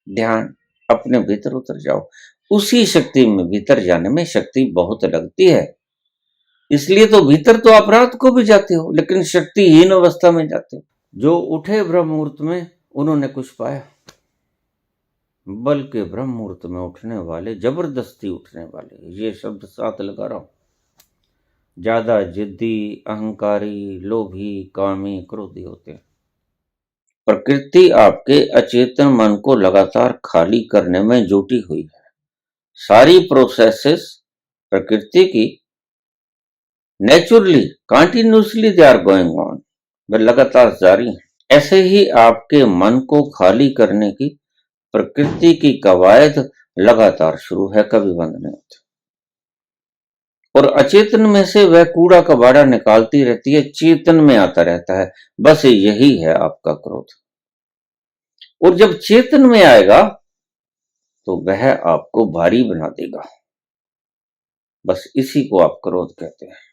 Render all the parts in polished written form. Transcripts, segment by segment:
ध्यान अपने भीतर उतर जाओ। उसी शक्ति में भीतर जाने में शक्ति बहुत लगती है, इसलिए तो भीतर तो आप रात को भी जाते हो, लेकिन शक्तिहीन अवस्था में जाते हो। जो उठे ब्रह्म मुहूर्त में उन्होंने कुछ पाया, बल्कि ब्रह्म मुहूर्त में उठने वाले, जबरदस्ती उठने वाले, ये शब्द साथ लगा रहा हूं, ज्यादा जिद्दी, अहंकारी, लोभी, कामी, क्रोधी होते हैं। प्रकृति आपके अचेतन मन को लगातार खाली करने में जुटी हुई है। सारी प्रोसेसेस प्रकृति की naturally, continuously they are going on, वे लगातार जारी हैं। ऐसे ही आपके मन को खाली करने की प्रकृति की कवायद लगातार शुरू है, कभी बंद नहीं होती। और अचेतन में से वह कूड़ा कबाड़ा निकालती रहती है, चेतन में आता रहता है। बस यही है आपका क्रोध। और जब चेतन में आएगा तो वह आपको भारी बना देगा। बस इसी को आप क्रोध कहते हैं।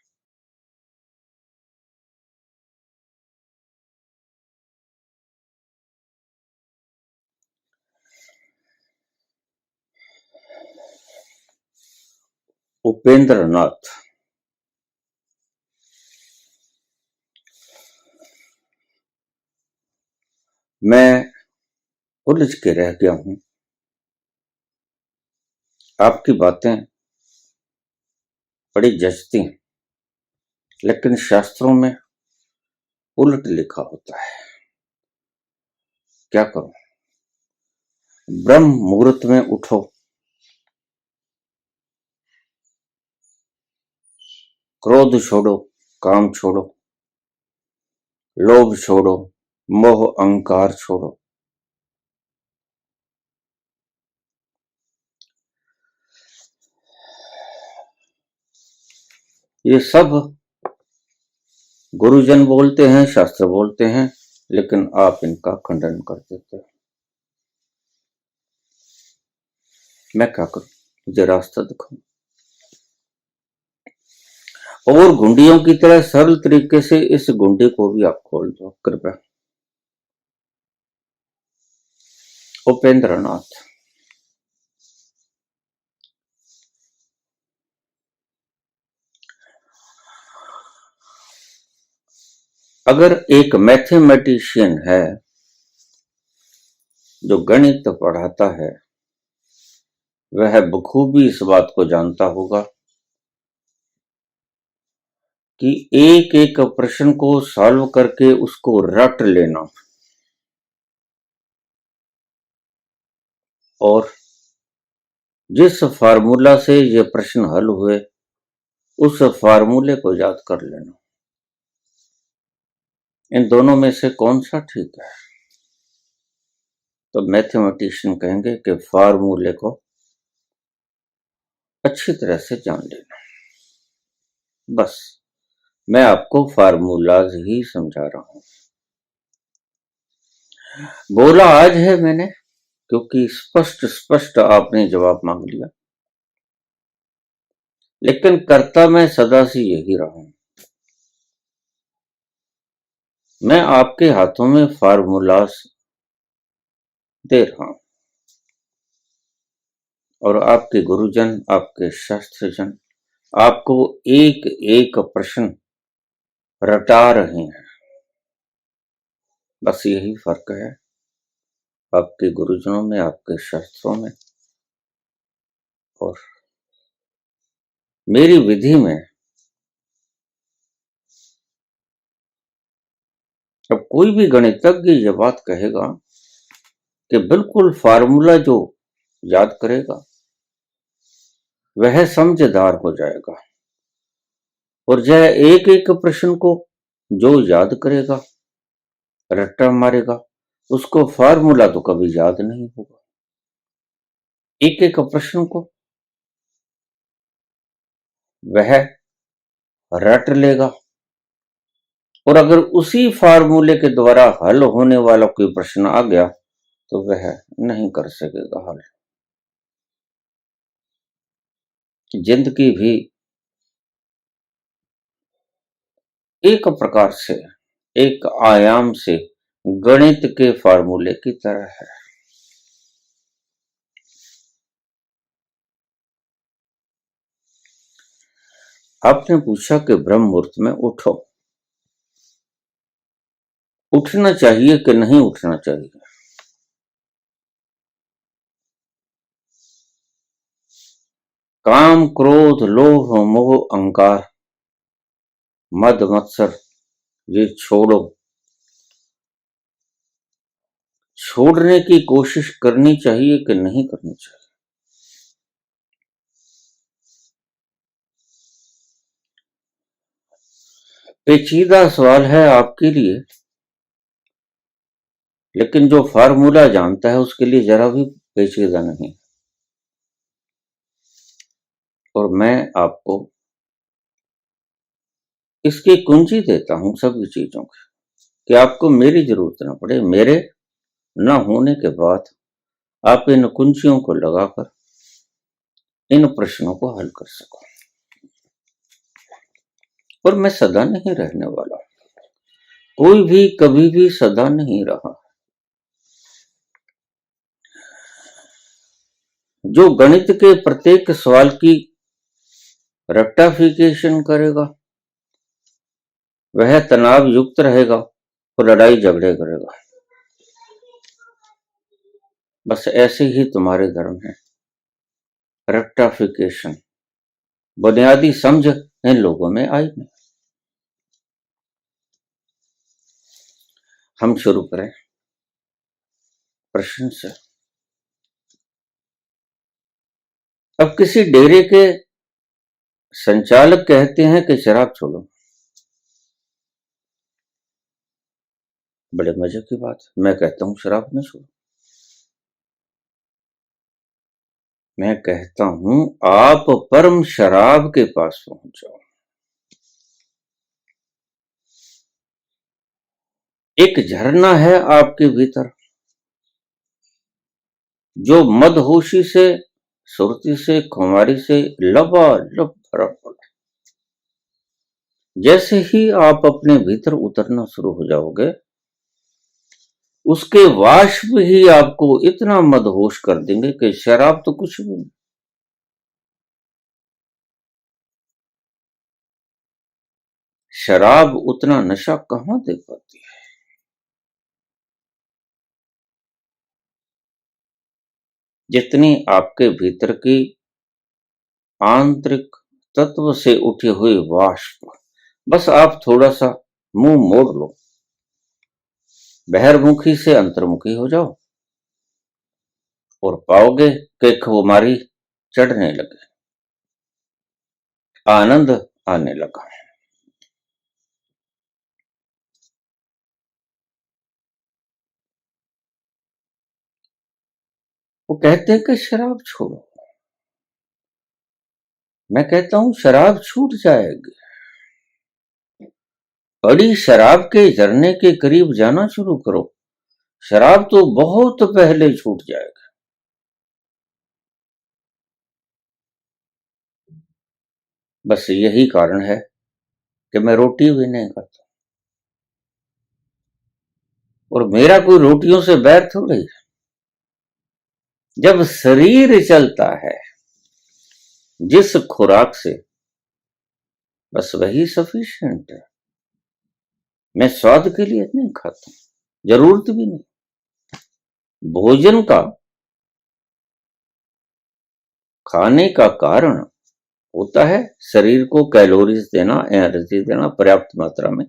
उपेंद्र नाथ। मैं उलझ के रह गया हूं। आपकी बातें बड़ी जचती हैं, लेकिन शास्त्रों में उलट लिखा होता है। क्या करूं? ब्रह्म मुहूर्त में उठो, क्रोध छोड़ो, काम छोड़ो, लोभ छोड़ो, मोह अहंकार छोड़ो। ये सब गुरुजन बोलते हैं, शास्त्र बोलते हैं, लेकिन आप इनका खंडन कर देते हैं। मैं क्या करूं? मुझे रास्ता दिखाओ। और घुंडियों की तरह सरल तरीके से इस घुंडी को भी आप खोल दो कृपया। उपेंद्र नाथ। अगर एक मैथमेटिशियन है जो गणित पढ़ाता है, वह बखूबी इस बात को जानता होगा कि एक एक प्रश्न को सॉल्व करके उसको रट लेना और जिस फार्मूला से ये प्रश्न हल हुए उस फार्मूले को याद कर लेना, इन दोनों में से कौन सा ठीक है? तो मैथमेटिशियन कहेंगे कि फार्मूले को अच्छी तरह से जान लेना। बस मैं आपको फार्मूलाज ही समझा रहा हूं। बोला आज है मैंने, क्योंकि स्पष्ट स्पष्ट आपने जवाब मांग लिया, लेकिन करता मैं सदा से यही रहा हूं। मैं आपके हाथों में फार्मूलाज दे रहा हूं और आपके गुरुजन, आपके शास्त्रजन आपको एक एक प्रश्न रटा रहे हैं। बस यही फर्क है आपके गुरुजनों में, आपके शास्त्रों में और मेरी विधि में। अब कोई भी गणितज्ञ ये बात कहेगा कि बिल्कुल फार्मूला जो याद करेगा वह समझदार हो जाएगा, और यह एक एक प्रश्न को जो याद करेगा, रट्टा मारेगा, उसको फार्मूला तो कभी याद नहीं होगा। एक एक प्रश्न को वह रट लेगा, और अगर उसी फार्मूले के द्वारा हल होने वाला कोई प्रश्न आ गया तो वह नहीं कर सकेगा हल। जिंदगी भी एक प्रकार से, एक आयाम से गणित के फार्मूले की तरह है। आपने पूछा कि ब्रह्म मुहूर्त में उठो, उठना चाहिए कि नहीं उठना चाहिए? काम, क्रोध, लोभ, मोह, अहंकार, मद मत्सर, ये छोड़ो। छोड़ने की कोशिश करनी चाहिए कि नहीं करनी चाहिए? पेचीदा सवाल है आपके लिए, लेकिन जो फार्मूला जानता है उसके लिए जरा भी पेचीदा नहीं। और मैं आपको इसकी कुंजी देता हूं सभी चीजों की, कि आपको मेरी जरूरत ना पड़े, मेरे न होने के बाद आप इन कुंजियों को लगाकर इन प्रश्नों को हल कर सको। और मैं सदा नहीं रहने वाला, कोई भी कभी भी सदा नहीं रहा। जो गणित के प्रत्येक सवाल की रेक्टाफिकेशन करेगा वह तनाव युक्त रहेगा और लड़ाई झगड़े करेगा। बस ऐसे ही तुम्हारे धर्म है, रेक्टाफिकेशन। बुनियादी समझ इन लोगों में आई नहीं। हम शुरू करें प्रश्न से। अब किसी डेरे के संचालक कहते हैं कि शराब छोड़ो। बड़े मजे की बात, मैं कहता हूं शराब न छोड़ो। मैं कहता हूं आप परम शराब के पास पहुंच जाओ। एक झरना है आपके भीतर जो मदहोशी से, सुरती से, खुमारी से लबालब भरा पड़ा। जैसे ही आप अपने भीतर उतरना शुरू हो जाओगे, उसके वाष्प ही आपको इतना मदहोश कर देंगे कि शराब तो कुछ भी नहीं। शराब उतना नशा कहां दे पाती है। जितनी आपके भीतर की आंतरिक तत्व से उठे हुए वाष्प, बस आप थोड़ा सा मुंह मोड़ लो, बहिर्मुखी से अंतर्मुखी हो जाओ और पाओगे कि खुमारी चढ़ने लगे, आनंद आने लगा। वो कहते हैं कि शराब छोड़ो। मैं कहता हूं शराब छूट जाएगी। बड़ी शराब के झरने के करीब जाना शुरू करो, शराब तो बहुत पहले छूट जाएगा। बस यही कारण है कि मैं रोटी भी नहीं खाता, और मेरा कोई रोटियों से बैर थोड़ी। जब शरीर चलता है जिस खुराक से, बस वही सफिशिएंट है। मैं स्वाद के लिए नहीं खाता, जरूरत भी नहीं। भोजन का खाने का कारण होता है शरीर को कैलोरीज देना, एनर्जी देना पर्याप्त मात्रा में,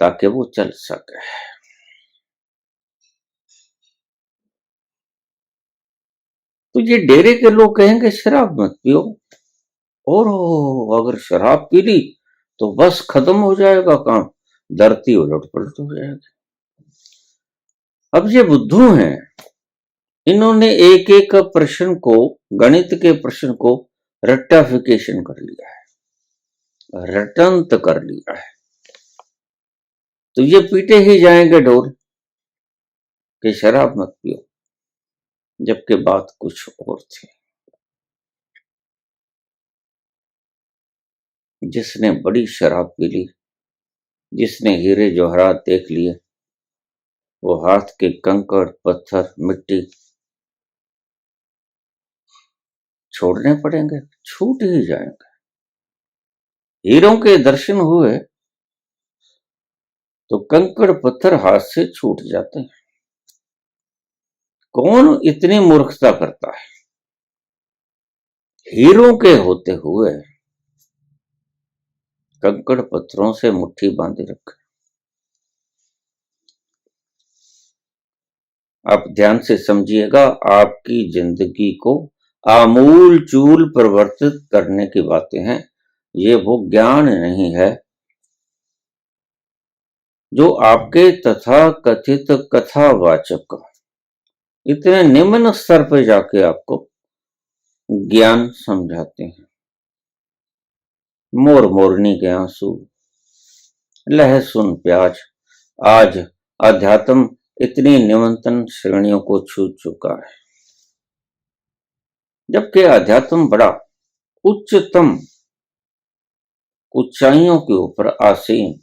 ताकि वो चल सके। तो ये डेरे के लोग कहेंगे शराब मत पियो, और अगर शराब पी ली तो बस खत्म हो जाएगा काम, धरती उलट पलट हो जाएगी। अब ये बुद्धू हैं, इन्होंने एक एक प्रश्न को, गणित के प्रश्न को रेक्टाफिकेशन कर लिया है, रटंत कर लिया है। तो ये पीटे ही जाएंगे ढोल कि शराब मत पियो, जबकि बात कुछ और थी। जिसने बड़ी शराब पी ली, जिसने हीरे जवाहरात देख लिए, वो हाथ के कंकड़, पत्थर, मिट्टी छोड़ने पड़ेंगे, छूट ही जाएंगे। हीरों के दर्शन हुए तो कंकड़ पत्थर हाथ से छूट जाते हैं। कौन इतनी मूर्खता करता है? हीरों के होते हुए कंकड़ पत्थरों से मुट्ठी बांधे रखे। आप ध्यान से समझिएगा, आपकी जिंदगी को आमूल चूल परिवर्तित करने की बातें हैं। ये वो ज्ञान नहीं है जो आपके तथा कथित कथावाचक इतने निम्न स्तर पर जाके आपको ज्ञान समझाते हैं। मोर मोरनी के आंसू, लहसुन प्याज, आज अध्यात्म इतनी निमंत्रण श्रेणियों को छू चुका है, जबकि अध्यात्म बड़ा उच्चतम ऊंचाइयों के ऊपर आसीन,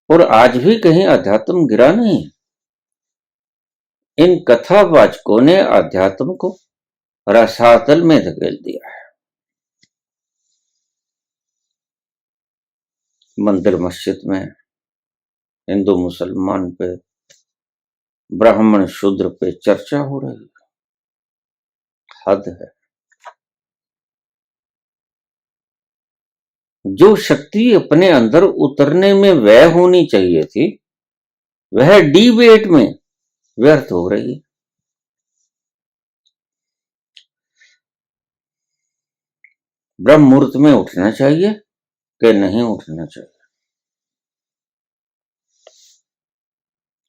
और आज भी कहीं अध्यात्म गिरा नहीं। इन कथावाचकों ने अध्यात्म को रसातल में धकेल दिया है। मंदिर मस्जिद में हिंदू मुसलमान पे, ब्राह्मण शूद्र पे चर्चा हो रही है। हद है। जो शक्ति अपने अंदर उतरने में व्यय होनी चाहिए थी, वह डिबेट में व्यर्थ हो रही है। ब्रह्म मुहूर्त में उठना चाहिए कि नहीं उठना चाहिए?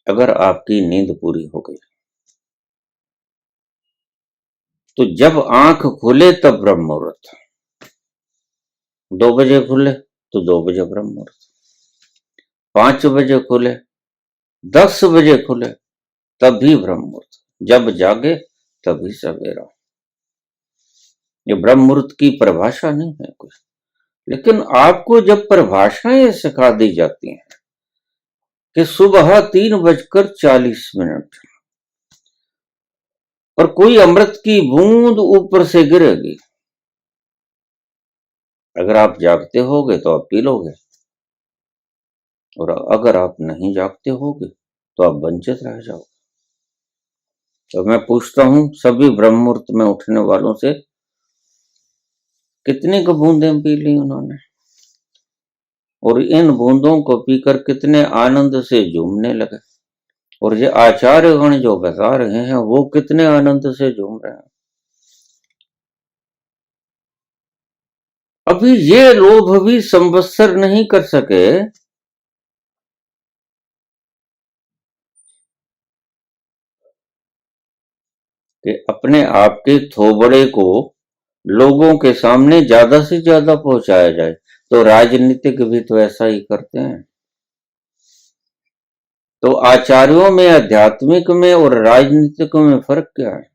अगर आपकी नींद पूरी हो गई तो जब आंख खुले तब ब्रह्म मुहूर्त, 2 बजे खुले तो 2 बजे ब्रह्म मुहूर्त, 5 बजे खुले, 10 बजे खुले तब भी ब्रह्म मुहूर्त, जब जागे तभी सवेरा। ये ब्रह्म मुहूर्त की परिभाषा नहीं है कोई, लेकिन आपको जब परिभाषाएं सिखा दी जाती हैं कि सुबह 3:40 और कोई अमृत की बूंद ऊपर से गिरेगी, अगर आप जागते होगे तो आप पी लोगे, और अगर आप नहीं जागते होगे तो आप वंचित रह जाओगे। तो मैं पूछता हूं सभी ब्रह्म मुहूर्त में उठने वालों से, कितनी को बूंदें पी ली उन्होंने, और इन बूंदों को पीकर कितने आनंद से झूमने लगे, और ये आचार्यगण जो बता रहे हैं वो कितने आनंद से झूम रहे हैं। अभी ये लोभ भी संवत्सर नहीं कर सके कि अपने आप के थोबड़े को लोगों के सामने ज्यादा से ज्यादा पहुंचाया जाए। तो राजनीतिक भी तो ऐसा ही करते हैं। तो आचार्यों में, आध्यात्मिक में और राजनीतिक में फर्क क्या है?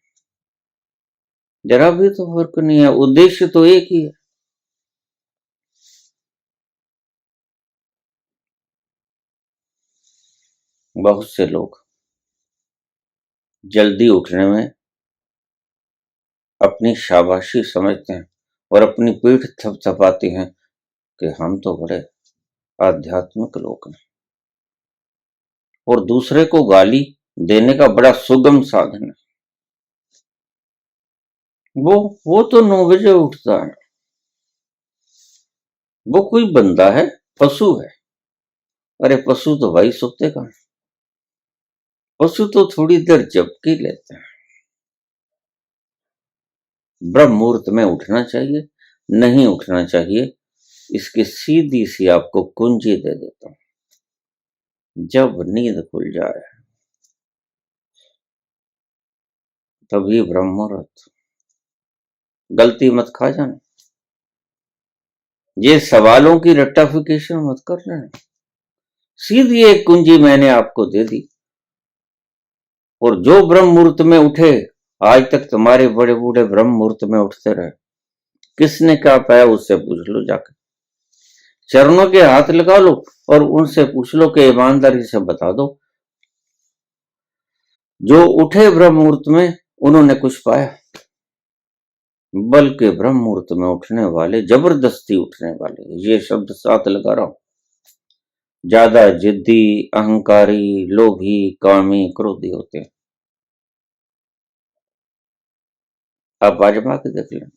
जरा भी तो फर्क नहीं है, उद्देश्य तो एक ही है। बहुत से लोग जल्दी उठने में अपनी शाबाशी समझते हैं और अपनी पीठ थपथपाते हैं कि हम तो बड़े आध्यात्मिक लोग हैं, और दूसरे को गाली देने का बड़ा सुगम साधन है। वो तो 9 बजे उठता है, वो कोई बंदा है? पशु है? अरे पशु तो भाई सोते कहां, पशु तो थोड़ी देर झपकी लेते हैं। ब्रह्म मुहूर्त में उठना चाहिए, नहीं उठना चाहिए, इसकी सीधी सी आपको कुंजी दे देता हूं। जब नींद खुल जाए तभी ब्रह्म मुहूर्त, गलती मत खा जाना। ये सवालों की रट्टाफिकेशन मत कर लेना, सीधी एक कुंजी मैंने आपको दे दी। और जो ब्रह्म मुहूर्त में उठे, आज तक तुम्हारे बड़े बूढ़े ब्रह्म मुहूर्त में उठते रहे, किसने क्या पाया उससे पूछ लो जाकर, चरणों के हाथ लगा लो और उनसे पूछ लो कि ईमानदारी से बता दो, जो उठे ब्रह्म मुहूर्त में उन्होंने कुछ पाया? बल्कि ब्रह्म मुहूर्त में उठने वाले, जबरदस्ती उठने वाले, ये शब्द साथ लगा रहा हूं, ज्यादा जिद्दी, अहंकारी, लोभी, कामी, क्रोधी होते हैं। आप आजमा के देख लें,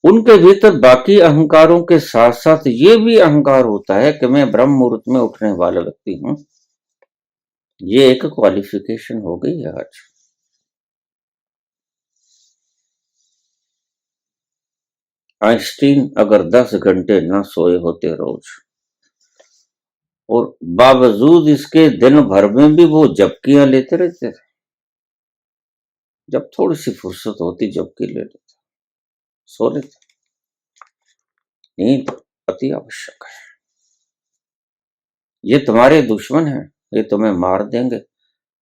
उनके भीतर बाकी अहंकारों के साथ साथ ये भी अहंकार होता है कि मैं ब्रह्म मुहूर्त में उठने वाला व्यक्ति हूं। ये एक क्वालिफिकेशन हो गई है आज। आइंस्टीन अगर 10 घंटे ना सोए होते रोज, और बावजूद इसके दिन भर में भी वो झपकियां लेते रहते थे, जब थोड़ी सी फुर्सत होती झपकी ले लेते, सो लेते। नींद अति आवश्यक है। ये तुम्हारे दुश्मन हैं, ये तुम्हें मार देंगे,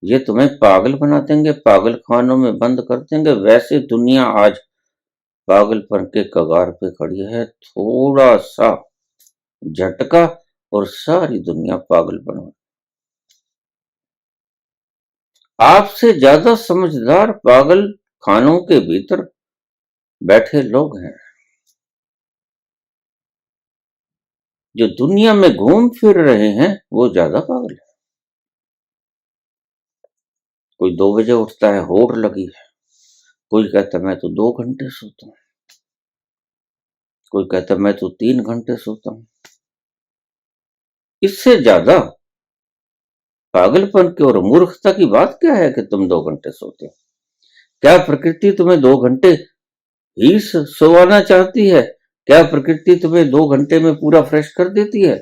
ये तुम्हें पागल बना देंगे, पागल खानों में बंद कर देंगे। वैसे दुनिया आज पागलपन के कगार पे खड़ी है। थोड़ा सा झटका और सारी दुनिया पागल बना। आपसे ज्यादा समझदार पागल खानों के भीतर बैठे लोग हैं, जो दुनिया में घूम फिर रहे हैं वो ज्यादा पागल है। कोई 2 बजे उठता है, होड़ लगी है। कोई कहता है मैं तो 2 घंटे सोता हूं। कोई कहता है मैं तो 3 घंटे सोता हूं। इससे ज्यादा पागलपन की और मूर्खता की बात क्या है कि तुम 2 घंटे सोते हो? क्या प्रकृति तुम्हें 2 घंटे ही सोवाना चाहती है? क्या प्रकृति तुम्हें 2 घंटे में पूरा फ्रेश कर देती है?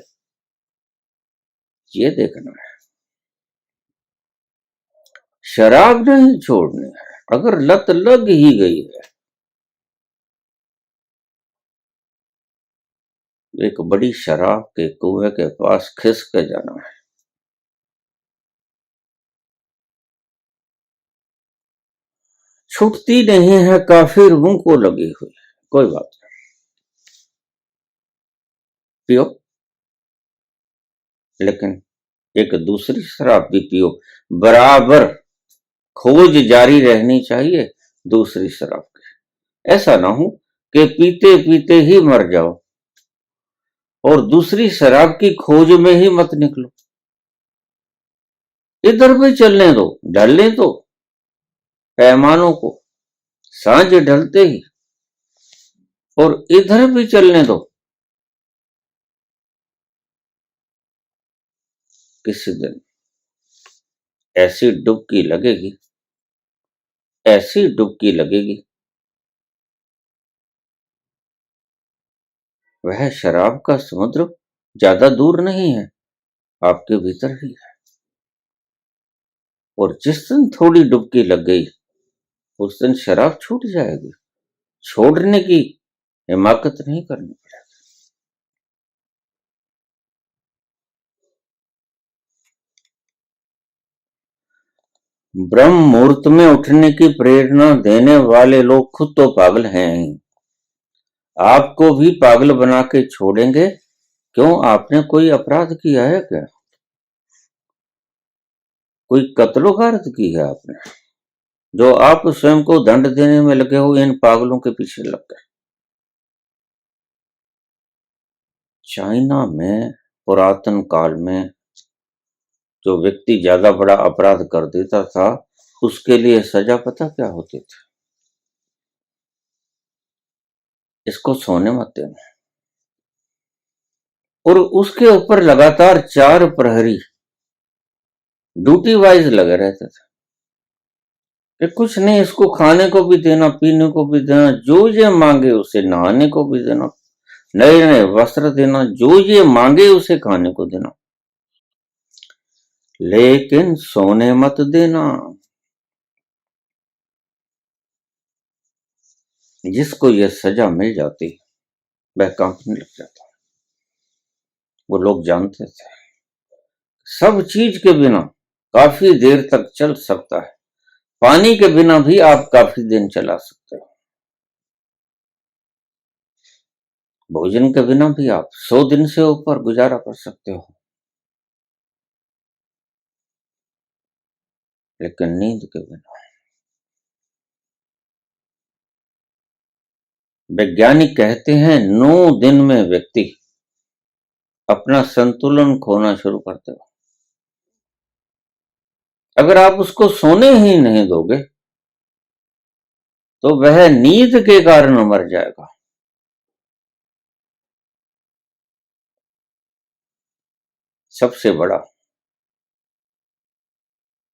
ये देखना है। शराब नहीं छोड़नी है। अगर लत लग ही गई है, एक बड़ी शराब के कुएं के पास खिसक जाना है। छूटती नहीं है, काफिर मुंह को लगी हुई। कोई बात नहीं, पियो, लेकिन एक दूसरी शराब भी पियो। बराबर खोज जारी रहनी चाहिए दूसरी शराब की। ऐसा ना हो कि पीते पीते ही मर जाओ और दूसरी शराब की खोज में ही मत निकलो। इधर भी चलने दो, ढलने दो पैमानों को, सांझ ढलते ही, और इधर भी चलने दो। किसी दिन ऐसी डुबकी लगेगी, ऐसी डुबकी लगेगी, वह शराब का समुद्र ज्यादा दूर नहीं है, आपके भीतर ही है। और जिस दिन थोड़ी डुबकी लग गई, उस दिन शराब छूट जाएगी। छोड़ने की हिमाकत नहीं करनी पड़ेगी। ब्रह्म मुहूर्त में उठने की प्रेरणा देने वाले लोग खुद तो पागल हैं ही, आपको भी पागल बना के छोड़ेंगे। क्यों? आपने कोई अपराध किया है क्या? कोई कत्लो-गारत की है आपने, जो आप स्वयं को दंड देने में लगे हो इन पागलों के पीछे लग गए? चाइना में पुरातन काल में जो व्यक्ति ज्यादा बड़ा अपराध कर देता था, उसके लिए सजा पता क्या होती थी? इसको सोने मत देना। और उसके ऊपर लगातार 4 प्रहरी ड्यूटी वाइज लगे रहते थे कि कुछ नहीं, इसको खाने को भी देना, पीने को भी देना, जो ये मांगे उसे, नहाने को भी देना, नए नए वस्त्र देना, जो ये मांगे उसे खाने को देना, लेकिन सोने मत देना। जिसको ये सजा मिल जाती वह कांपने लग जाता। वो लोग जानते थे सब चीज के बिना काफी देर तक चल सकता है। पानी के बिना भी आप काफी दिन चला सकते हो। भोजन के बिना भी आप 100 दिन से ऊपर गुजारा कर सकते हो। लेकिन नींद के बिना वैज्ञानिक कहते हैं 9 दिन में व्यक्ति अपना संतुलन खोना शुरू करते हो। अगर आप उसको सोने ही नहीं दोगे तो वह नींद के कारण मर जाएगा। सबसे बड़ा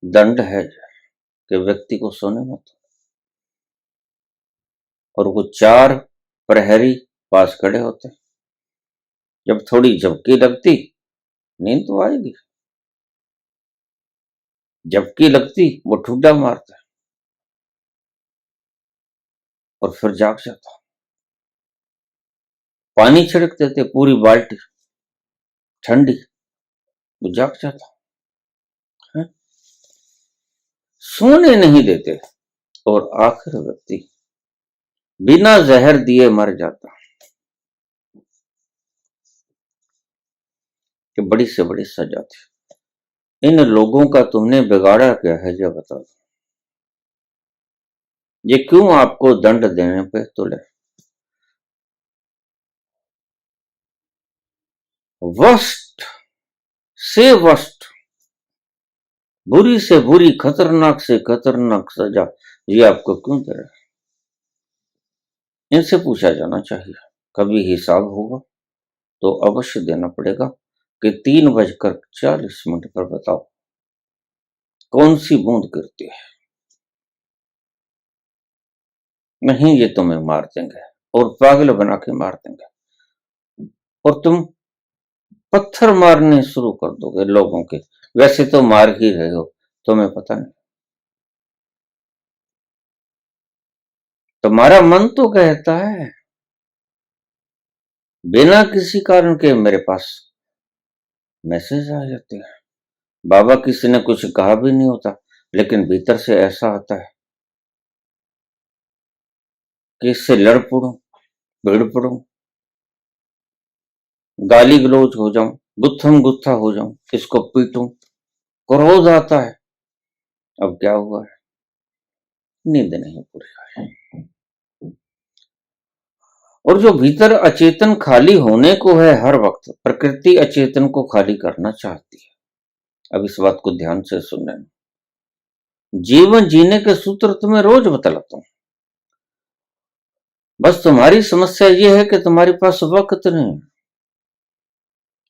दंड है कि व्यक्ति को सोने मत दो। और वो 4 प्रहरी पास खड़े होते, जब थोड़ी झपकी लगती नींद तो आएगी, झपकी लगती वो ठुड्डा मारता और फिर जाग जाता। पानी छिड़क देते पूरी बाल्टी ठंडी, वो जाग जाता है? सोने नहीं देते और आखिर व्यक्ति बिना जहर दिए मर जाता। कि बड़ी से बड़ी सजा थी। इन लोगों का तुमने बिगाड़ा क्या है, जब बता दो। ये क्यों आपको दंड देने पे तुले? वर्स्ट से वर्स्ट, बुरी से बुरी, खतरनाक से खतरनाक सजा ये आपको क्यों दे रहे? इनसे पूछा जाना चाहिए। कभी हिसाब होगा तो अवश्य देना पड़ेगा कि 3:40 पर बताओ कौन सी बूंद गिरती है। नहीं, ये तुम्हें मार देंगे और पागल बना के मार देंगे और तुम पत्थर मारने शुरू कर दोगे लोगों के। वैसे तो मार ही रहे हो, तुम्हें पता नहीं। तुम्हारा मन तो कहता है, बिना किसी कारण के मेरे पास मैसेज आ जाते हैं। बाबा किसी ने कुछ कहा भी नहीं होता, लेकिन भीतर से ऐसा आता है कि इससे लड़ पड़ूं, भिड़ पड़ूं, गाली गलौज हो जाऊं, गुत्थम गुत्था हो जाऊं, इसको पीटूं। क्रोध आता है। अब क्या हुआ है? नींद नहीं पूरी हुई। और जो भीतर अचेतन खाली होने को है, हर वक्त प्रकृति अचेतन को खाली करना चाहती है। अब इस बात को ध्यान से सुनना। जीवन जीने के सूत्र तुम्हें रोज बतलाता हूं। बस तुम्हारी समस्या यह है कि तुम्हारे पास वक्त नहीं।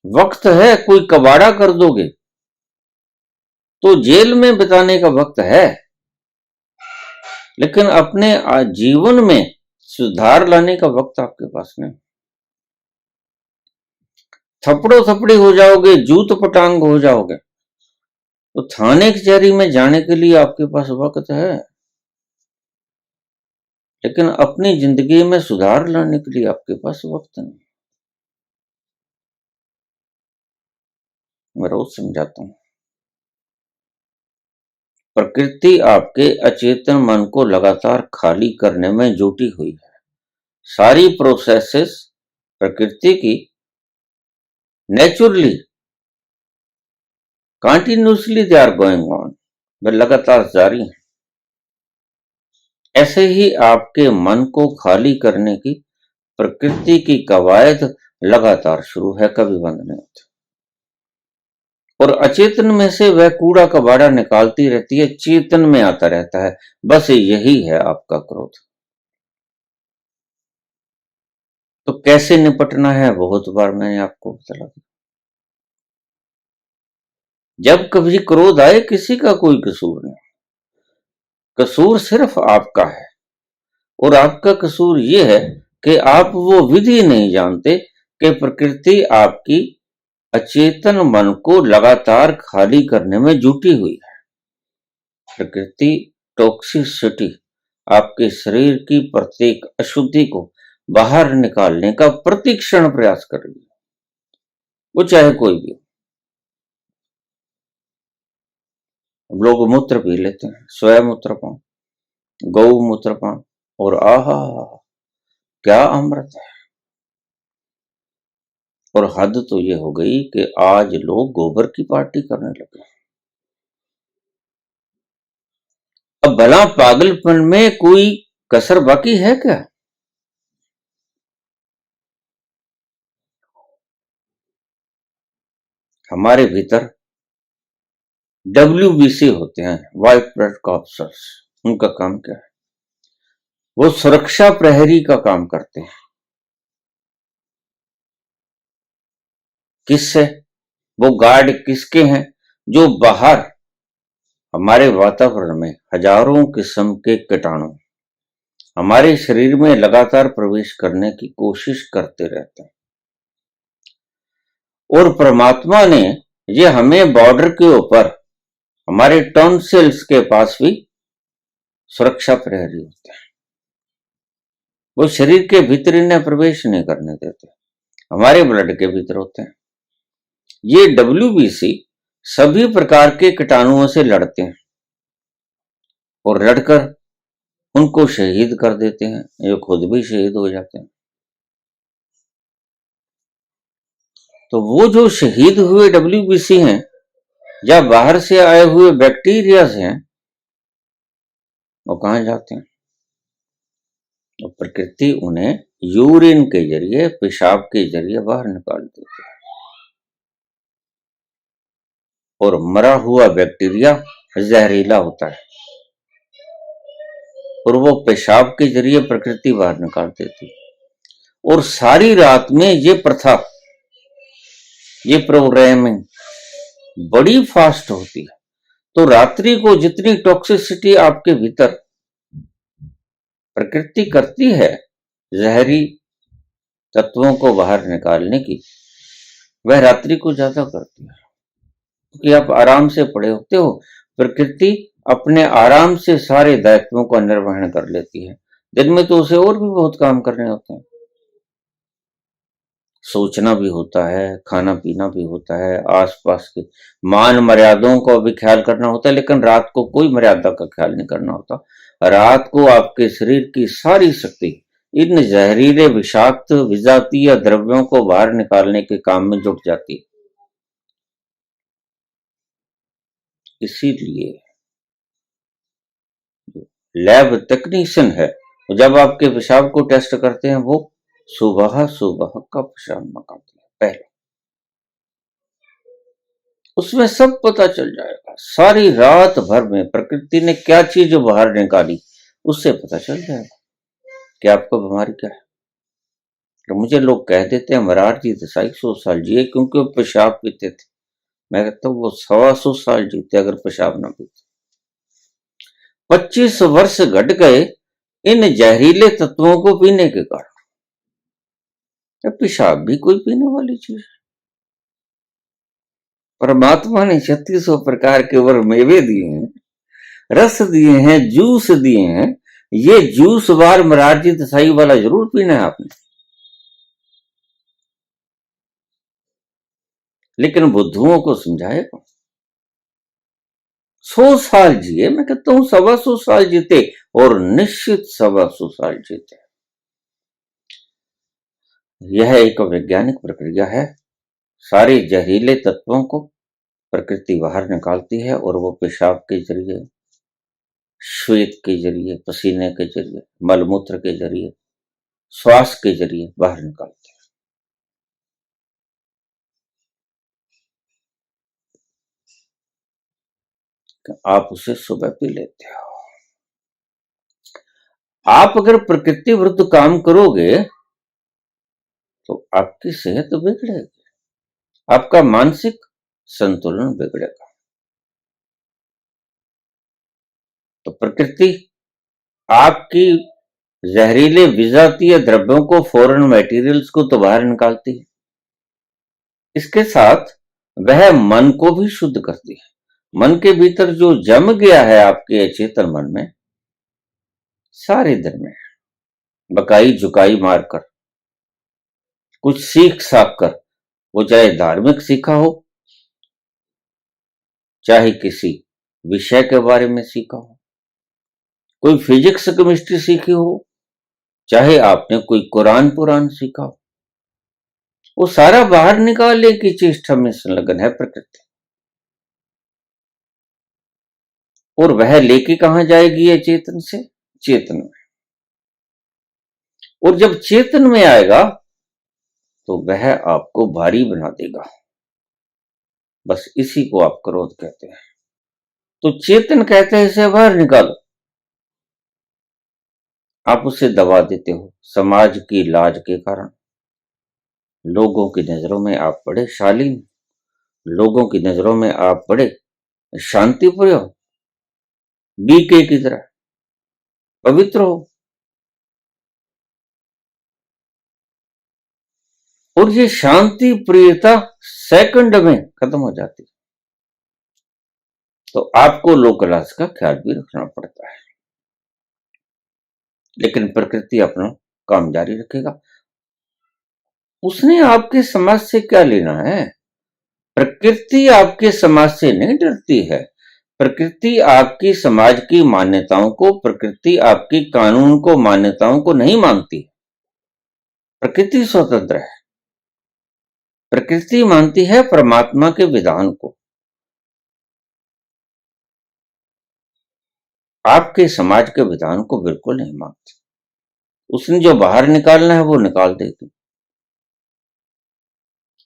वक्त है, कोई कबाड़ा कर दोगे तो जेल में बिताने का वक्त है, लेकिन अपने जीवन में सुधार लाने का वक्त आपके पास नहीं। थपड़ो थपड़ी हो जाओगे, जूत पटांग हो जाओगे, तो थाने कचहरी में जाने के लिए आपके पास वक्त है, लेकिन अपनी जिंदगी में सुधार लाने के लिए आपके पास वक्त नहीं। मैं रोज समझाता हूं, प्रकृति आपके अचेतन मन को लगातार खाली करने में जुटी हुई है। सारी प्रोसेसेस प्रकृति की naturally, continuously they are going on, वे लगातार जारी है। ऐसे ही आपके मन को खाली करने की प्रकृति की कवायद लगातार शुरू है, कभी बंद नहीं होती। और अचेतन में से वह कूड़ा कबाड़ा निकालती रहती है, चेतन में आता रहता है। बस यही है आपका क्रोध। तो कैसे निपटना है, बहुत बार मैंने आपको बता दिया। जब कभी क्रोध आए, किसी का कोई कसूर नहीं, कसूर सिर्फ आपका है। और आपका कसूर यह है कि आप वो विधि नहीं जानते कि प्रकृति आपकी अचेतन मन को लगातार खाली करने में जुटी हुई है। प्रकृति टॉक्सिसिटी, आपके शरीर की प्रत्येक अशुद्धि को बाहर निकालने का प्रतिक्षण प्रयास कर रही है, वो चाहे कोई भी। लोग मूत्र पी लेते हैं, स्वयं पान, गौ मूत्रपान, और आहा क्या अमृत है। और हद तो ये हो गई कि आज लोग गोबर की पार्टी करने लगे। अब भला पागलपन में कोई कसर बाकी है क्या? हमारे भीतर WBC होते हैं, व्हाइट ब्लड कॉर्पसेस। उनका काम क्या है? वो सुरक्षा प्रहरी का काम करते हैं। किससे? वो गार्ड किसके हैं? जो बाहर हमारे वातावरण में हजारों किस्म के कीटाणु हमारे शरीर में लगातार प्रवेश करने की कोशिश करते रहते हैं। और परमात्मा ने ये हमें बॉर्डर के ऊपर हमारे टॉन्सिल्स के पास भी सुरक्षा प्रहरी होते हैं। वो शरीर के भीतर इन्हें प्रवेश नहीं करने देते, हमारे ब्लड के भीतर होते हैं। ये WBC सभी प्रकार के कीटाणुओं से लड़ते हैं और लड़कर उनको शहीद कर देते हैं, ये खुद भी शहीद हो जाते हैं। तो वो जो शहीद हुए WBC हैं या बाहर से आए हुए बैक्टीरिया हैं, वो कहां जाते हैं? तो प्रकृति उन्हें यूरिन के जरिए, पेशाब के जरिए बाहर निकाल देती है। और मरा हुआ बैक्टीरिया जहरीला होता है और वो पेशाब के जरिए प्रकृति बाहर निकाल देती है। और सारी रात में ये प्रथा, ये प्रोग्रामिंग बड़ी फास्ट होती है। तो रात्रि को जितनी टॉक्सिसिटी आपके भीतर प्रकृति करती है जहरी तत्वों को बाहर निकालने की, वह रात्रि को ज्यादा करती है, क्योंकि आप आराम से पड़े होते हो। प्रकृति अपने आराम से सारे दायित्वों का निर्वहन कर लेती है। दिन में तो उसे और भी बहुत काम करने होते हैं, सोचना भी होता है, खाना पीना भी होता है, आसपास के मान मर्यादाओं का भी ख्याल करना होता है। लेकिन रात को कोई मर्यादा का ख्याल नहीं करना होता। रात को आपके शरीर की सारी शक्ति इन जहरीले विषाक्त विजातीय द्रव्यों को बाहर निकालने के काम में जुट जाती है। इसीलिए लैब टेक्नीशियन है, जब आपके पेशाब को टेस्ट करते हैं, वो सुबह सुबह का पेशाब मंगाते हैं पहले। उसमें सब पता चल जाएगा, सारी रात भर में प्रकृति ने क्या चीज बाहर निकाली, उससे पता चल जाएगा कि आपको बीमारी क्या है। तो मुझे लोग कह देते हैं मोरारजी देसाई 100 साल जिए क्योंकि वो पेशाब पीते थे। मैं कहता हूँ वो 125 साल जीते अगर पेशाब ना पीते। 25 वर्ष घट गए इन जहरीले तत्वों को पीने के कारण। पेशाब भी कोई पीने वाली चीज है? परमात्मा ने 3600 प्रकार के वर मेवे दिए हैं, रस दिए हैं, जूस दिए हैं। ये जूस बार मोरारजी देसाई वाला जरूर पीना है आपने, लेकिन बुद्धुओं को समझाएगा। 100 साल जिए, मैं कहता हूं 125 साल जीते, और निश्चित 125 साल जीते। यह एक वैज्ञानिक प्रक्रिया है। सारे जहरीले तत्वों को प्रकृति बाहर निकालती है और वो पेशाब के जरिए, श्वेत के जरिए, पसीने के जरिए, मलमूत्र के जरिए, श्वास के जरिए बाहर निकालती है। आप उसे सुबह पी लेते हो। आप अगर प्रकृति विरुद्ध काम करोगे तो आपकी सेहत बिगड़ेगी, आपका मानसिक संतुलन बिगड़ेगा। तो प्रकृति आपकी जहरीले विजातीय द्रव्यों को, फॉरेन मटेरियल्स को तो बाहर निकालती है, इसके साथ वह मन को भी शुद्ध करती है। मन के भीतर जो जम गया है आपके चेतन मन में, सारे दिन में बकाई झुकाई मारकर कुछ सीख साख कर, वो चाहे धार्मिक सीखा हो, चाहे किसी विषय के बारे में सीखा हो, कोई फिजिक्स केमिस्ट्री सीखी हो, चाहे आपने कोई कुरान पुराण सीखा हो, वो सारा बाहर निकालने की चेष्टा में संलग्न है प्रकृति। और वह लेके कहां जाएगी ये चेतन से? चेतन में। और जब चेतन में आएगा तो वह आपको भारी बना देगा। बस इसी को आप क्रोध कहते हैं। तो चेतन कहते हैं इसे बाहर निकालो। आप उसे दबा देते हो समाज की लाज के कारण। लोगों की नजरों में आप बड़े शालीन, लोगों की नजरों में आप बड़े शांतिप्रिय हो, बीके की तरह पवित्र हो, और ये शांति प्रियता सेकंड में खत्म हो जाती है। तो आपको लोकलाज का ख्याल भी रखना पड़ता है, लेकिन प्रकृति अपना काम जारी रखेगा। उसने आपके समाज से क्या लेना है? प्रकृति आपके समाज से नहीं डरती है। प्रकृति आपकी समाज की मान्यताओं को, प्रकृति आपकी कानून को, मान्यताओं को नहीं मानती। प्रकृति स्वतंत्र है। प्रकृति मानती है परमात्मा के विधान को। आपके समाज के विधान को बिल्कुल नहीं मानती। उसने जो बाहर निकालना है वो निकाल देगी।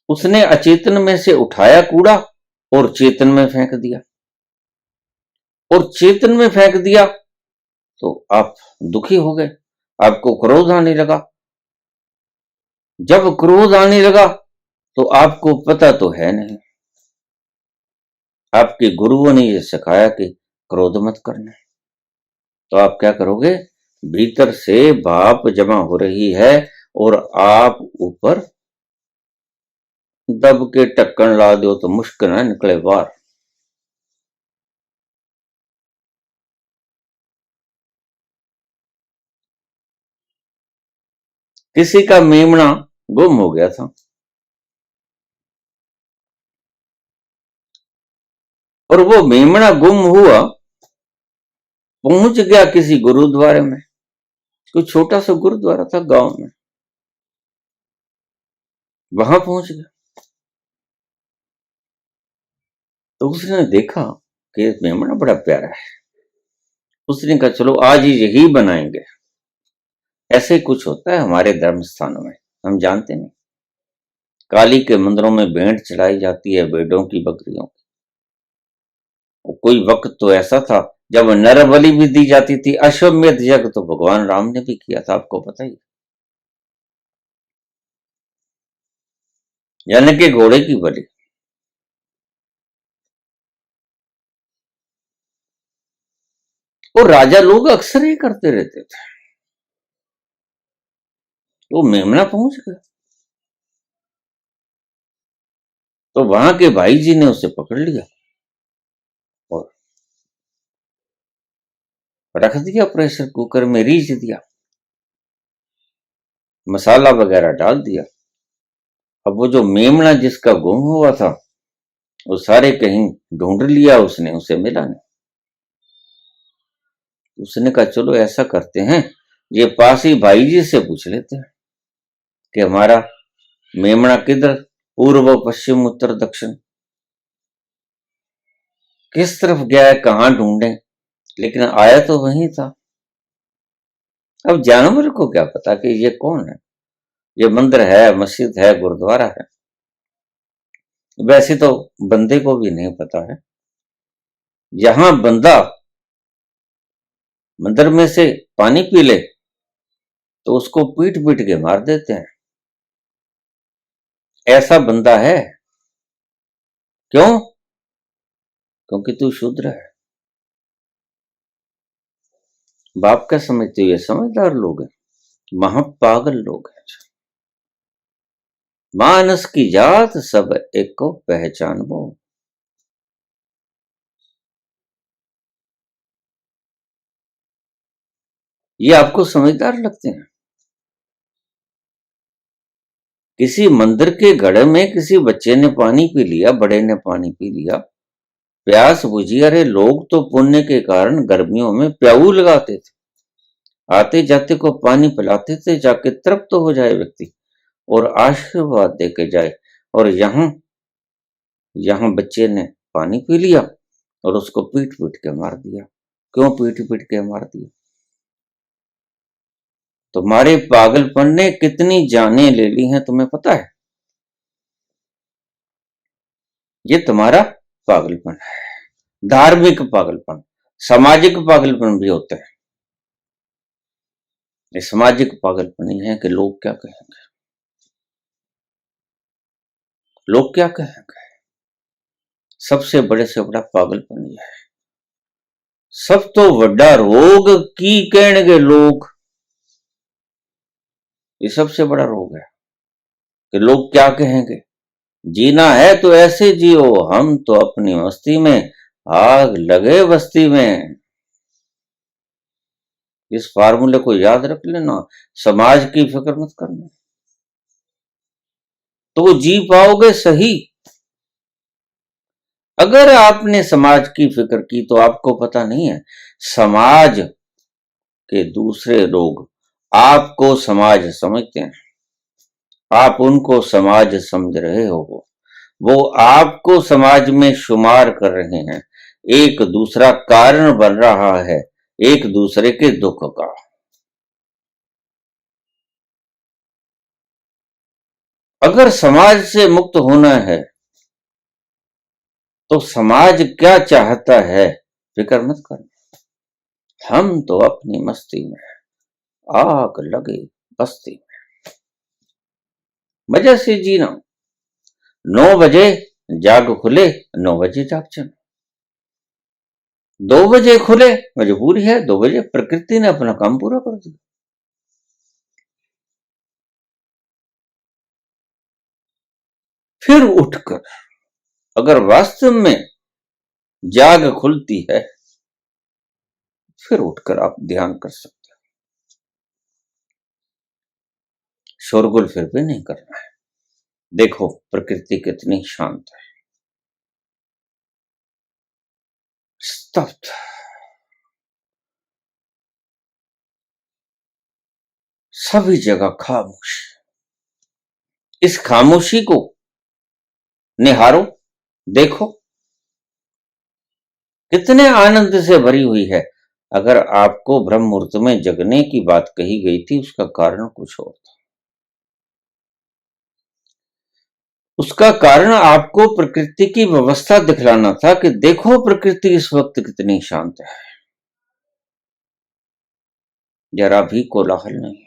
उसने अचेतन में से उठाया कूड़ा और चेतन में फेंक दिया, और चेतन में फेंक दिया तो आप दुखी हो गए, आपको क्रोध आने लगा। जब क्रोध आने लगा तो आपको पता तो है नहीं, आपके गुरुओं ने यह सिखाया कि क्रोध मत करना। तो आप क्या करोगे? भीतर से भाप जमा हो रही है और आप ऊपर दब के टक्कन ला दो तो मुश्क ना निकले बाहर। किसी का मेमना गुम हो गया था, और वो मेमना गुम हुआ, पहुंच गया किसी गुरुद्वारे में। कोई छोटा सा गुरुद्वारा था गांव में, वहां पहुंच गया। तो उसने देखा कि मेमना बड़ा प्यारा है। उसने कहा चलो आज ही यही बनाएंगे। ऐसे कुछ होता है हमारे धर्म स्थानों में, हम जानते नहीं। काली के मंदिरों में भेंट चढ़ाई जाती है, भेड़ों की, बकरियों की। कोई वक्त तो ऐसा था जब नर बलि भी दी जाती थी। अश्वमेध यज्ञ तो भगवान राम ने भी किया था, आपको पता ही, यानी कि घोड़े की बलि। और राजा लोग अक्सर ही करते रहते थे। वो मेमना पहुंच गया, तो वहां के भाई जी ने उसे पकड़ लिया और रख दिया प्रेशर कुकर में, रीच दिया, मसाला वगैरह डाल दिया। अब वो जो मेमना जिसका गुम हुआ था वो सारे कहीं ढूंढ लिया उसने, उसे मिला नहीं। उसने कहा चलो ऐसा करते हैं, ये पास ही भाई जी से पूछ लेते हैं कि हमारा मेमना किधर, पूर्व पश्चिम उत्तर दक्षिण किस तरफ गया है, कहां ढूंढे। लेकिन आया तो वही था। अब जानवर को क्या पता कि ये कौन है, ये मंदिर है, मस्जिद है, गुरुद्वारा है। वैसे तो बंदे को भी नहीं पता है। यहां बंदा मंदिर में से पानी पी ले तो उसको पीट पीट के मार देते हैं। ऐसा बंदा है। क्यों? क्योंकि तू शूद्र है। बाप का समझते हुए समझदार लोग हैं, महापागल लोग हैं। मानस की जात सब एक को पहचान वो। ये आपको समझदार लगते हैं। किसी मंदिर के घड़े में किसी बच्चे ने पानी पी लिया, बड़े ने पानी पी लिया, प्यास बुझी। अरे लोग तो पुण्य के कारण गर्मियों में प्याऊ लगाते थे, आते जाते को पानी पिलाते थे, जाके तृप्त हो जाए व्यक्ति और आशीर्वाद दे के जाए। और यहां यहां बच्चे ने पानी पी लिया और उसको पीट पीट के मार दिया। क्यों पीट पीट के मार दिया? तुम्हारे पागलपन ने कितनी जानें ले ली हैं तुम्हें पता है? ये तुम्हारा पागलपन है। धार्मिक पागलपन, सामाजिक पागलपन भी होता है। ये सामाजिक पागलपन ही है कि लोग क्या कहेंगे, लोग क्या कहेंगे। सबसे बड़े से बड़ा पागलपन यह है। सब तो बड़ा रोग की कहेंगे लोग, ये सबसे बड़ा रोग है कि लोग क्या कहेंगे। जीना है तो ऐसे जियो, हम तो अपनी मस्ती में, आग लगे बस्ती में। इस फार्मूले को याद रख लेना, समाज की फिक्र मत करना, तो जी पाओगे सही। अगर आपने समाज की फिक्र की तो आपको पता नहीं है, समाज के दूसरे लोग आपको समाज समझते हैं, आप उनको समाज समझ रहे हो, वो आपको समाज में शुमार कर रहे हैं। एक दूसरा कारण बन रहा है एक दूसरे के दुख का। अगर समाज से मुक्त होना है तो समाज क्या चाहता है फिक्र मत करना, हम तो अपनी मस्ती में, आग लगे बस्ती में, मजे से जीना। 9 बजे जाग खुले, 9 बजे जाग जाना। 2 बजे खुले मजबूरी है, 2 बजे प्रकृति ने अपना काम पूरा कर दिया। फिर उठकर अगर वास्तव में जाग खुलती है, फिर उठकर आप ध्यान कर सकते हो। शोरगुल फिर भी नहीं करना है। देखो प्रकृति कितनी शांत है, स्तब्ध, सभी जगह खामोश। इस खामोशी को निहारो, देखो कितने आनंद से भरी हुई है। अगर आपको ब्रह्म मुहूर्त में जगने की बात कही गई थी, उसका कारण कुछ और था। उसका कारण आपको प्रकृति की व्यवस्था दिखलाना था कि देखो प्रकृति इस वक्त कितनी शांत है, जरा भी कोलाहल नहीं है,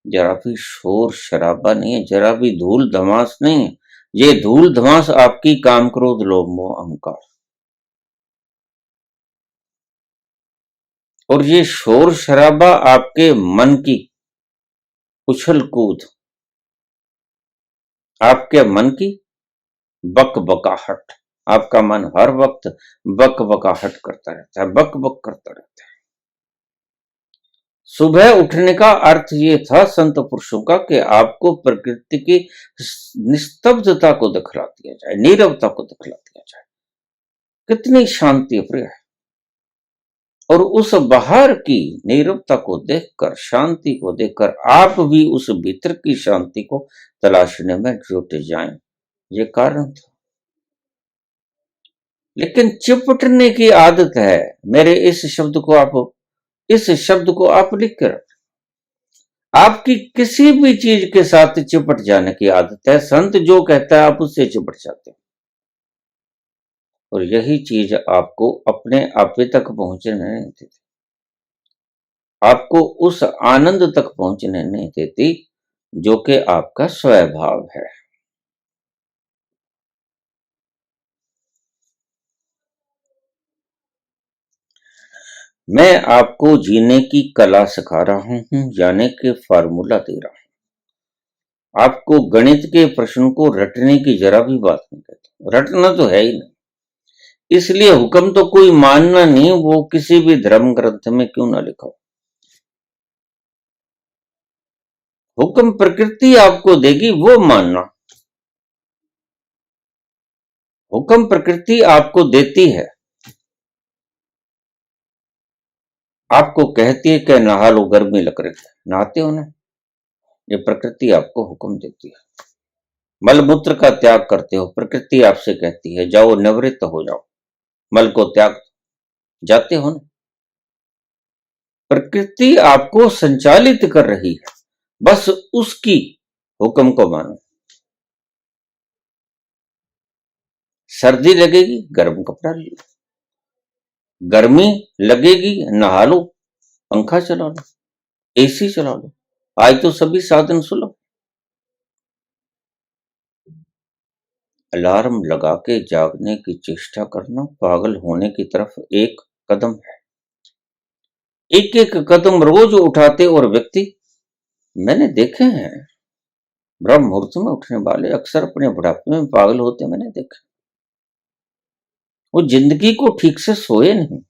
जरा भी शोर शराबा नहीं है, जरा भी धूल धमास नहीं है। ये धूल धमास आपकी काम क्रोध लोभ मोह अहंकार, और ये शोर शराबा आपके मन की उछल कूद, आपके मन की बक बकाहट। आपका मन हर वक्त बक बकाहट करता रहता है, बक बक करता रहता है। सुबह उठने का अर्थ ये था संत पुरुषों का कि आपको प्रकृति की निस्तब्धता को दिखला दिया जाए, नीरवता को दिखला दिया जाए, कितनी शांति प्रिय है। और उस बाहर की नीरवता को देखकर, शांति को देखकर आप भी उस भीतर की शांति को तलाशने में जुट जाएं, ये कारण था। लेकिन चिपटने की आदत है। मेरे इस शब्द को आप लिख कर, आपकी किसी भी चीज के साथ चिपट जाने की आदत है। संत जो कहता है आप उससे चिपट जाते हैं, और यही चीज आपको अपने आपे तक पहुंचने नहीं देती, आपको उस आनंद तक पहुंचने नहीं देती जो कि आपका स्वभाव है। मैं आपको जीने की कला सिखा रहा हूं, जाने के फार्मूला दे रहा हूं। आपको गणित के प्रश्न को रटने की जरा भी बात नहीं कहता, रटना तो है ही नहीं। इसलिए हुक्म तो कोई मानना नहीं, वो किसी भी धर्म ग्रंथ में क्यों ना लिखा हो। हुक्म प्रकृति आपको देगी, वो मानना। हुक्म प्रकृति आपको देती है, आपको कहती है कि नहा लो, गर्मी लग रही है, नहाते हो ना। ये प्रकृति आपको हुक्म देती है। मलमूत्र का त्याग करते हो, प्रकृति आपसे कहती है जाओ निवृत्त हो जाओ, मल को त्याग, जाते हो ना। प्रकृति आपको संचालित कर रही है, बस उसकी हुक्म को मानो। सर्दी लगेगी, गर्म कपड़ा ले लो। गर्मी लगेगी, नहा लो, पंखा चला लो, एसी चला लो। आज तो सभी साधन सुलभ। अलार्म लगा के जागने की चेष्टा करना पागल होने की तरफ एक कदम है। एक एक कदम रोज उठाते और व्यक्ति मैंने देखे हैं, ब्रह्म मुहूर्त में उठने वाले अक्सर अपने बुढ़ापे में पागल होते मैंने देखा। वो जिंदगी को ठीक से सोए नहीं।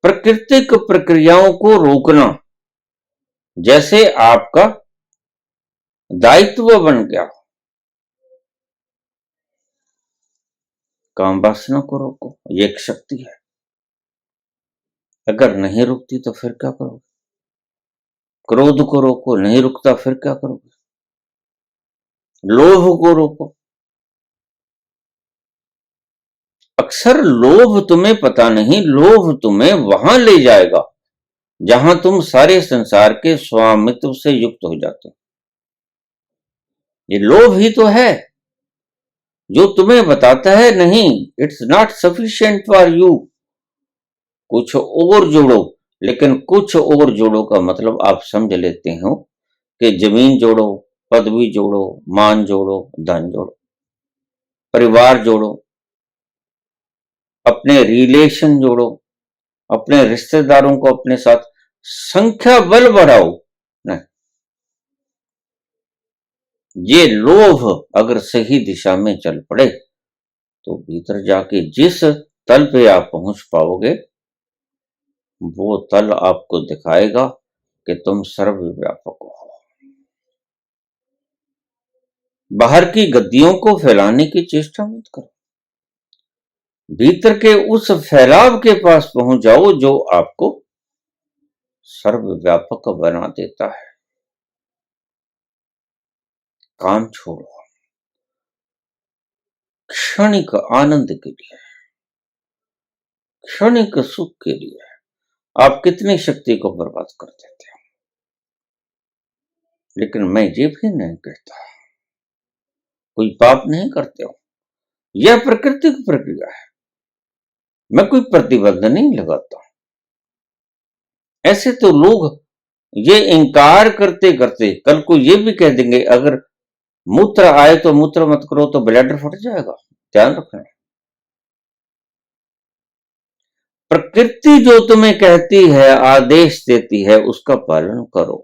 प्राकृतिक प्रक्रियाओं को रोकना जैसे आपका दायित्व बन गया। काम वासना को रोको, ये एक शक्ति है। अगर नहीं रुकती तो फिर क्या करोगे? क्रोध को रोको, नहीं रुकता फिर क्या करोगे? लोभ को रोको। अक्सर लोभ तुम्हें पता नहीं, लोभ तुम्हें वहां ले जाएगा जहां तुम सारे संसार के स्वामित्व से युक्त हो जाते हो। ये लोभ ही तो है जो तुम्हें बताता है नहीं, it's not sufficient for you, कुछ और जोड़ो। लेकिन कुछ और जोड़ो का मतलब आप समझ लेते हो कि जमीन जोड़ो, पदवी जोड़ो, मान जोड़ो, धन जोड़ो, परिवार जोड़ो, अपने रिलेशन जोड़ो, अपने रिश्तेदारों को अपने साथ संख्या बल बढ़ाओ। नहीं, ये लोभ अगर सही दिशा में चल पड़े तो भीतर जाके जिस तल पे आप पहुंच पाओगे वो तल आपको दिखाएगा कि तुम सर्वव्यापक हो। बाहर की गद्दियों को फैलाने की चेष्टा मत करो, भीतर के उस फैलाव के पास पहुंच जाओ जो आपको सर्वव्यापक बना देता है। काम छोड़ो, क्षणिक आनंद के लिए, क्षणिक सुख के लिए आप कितनी शक्ति को बर्बाद कर देते हो। लेकिन मैं ये भी नहीं कहता कोई पाप नहीं करते हो, यह प्राकृतिक प्रक्रिया है, मैं कोई प्रतिबंध नहीं लगाता। ऐसे तो लोग ये इंकार करते करते कल को ये भी कह देंगे अगर मूत्र आए तो मूत्र मत करो तो ब्लैडर फट जाएगा। ध्यान रखना, प्रकृति जो तुम्हें कहती है, आदेश देती है, उसका पालन करो।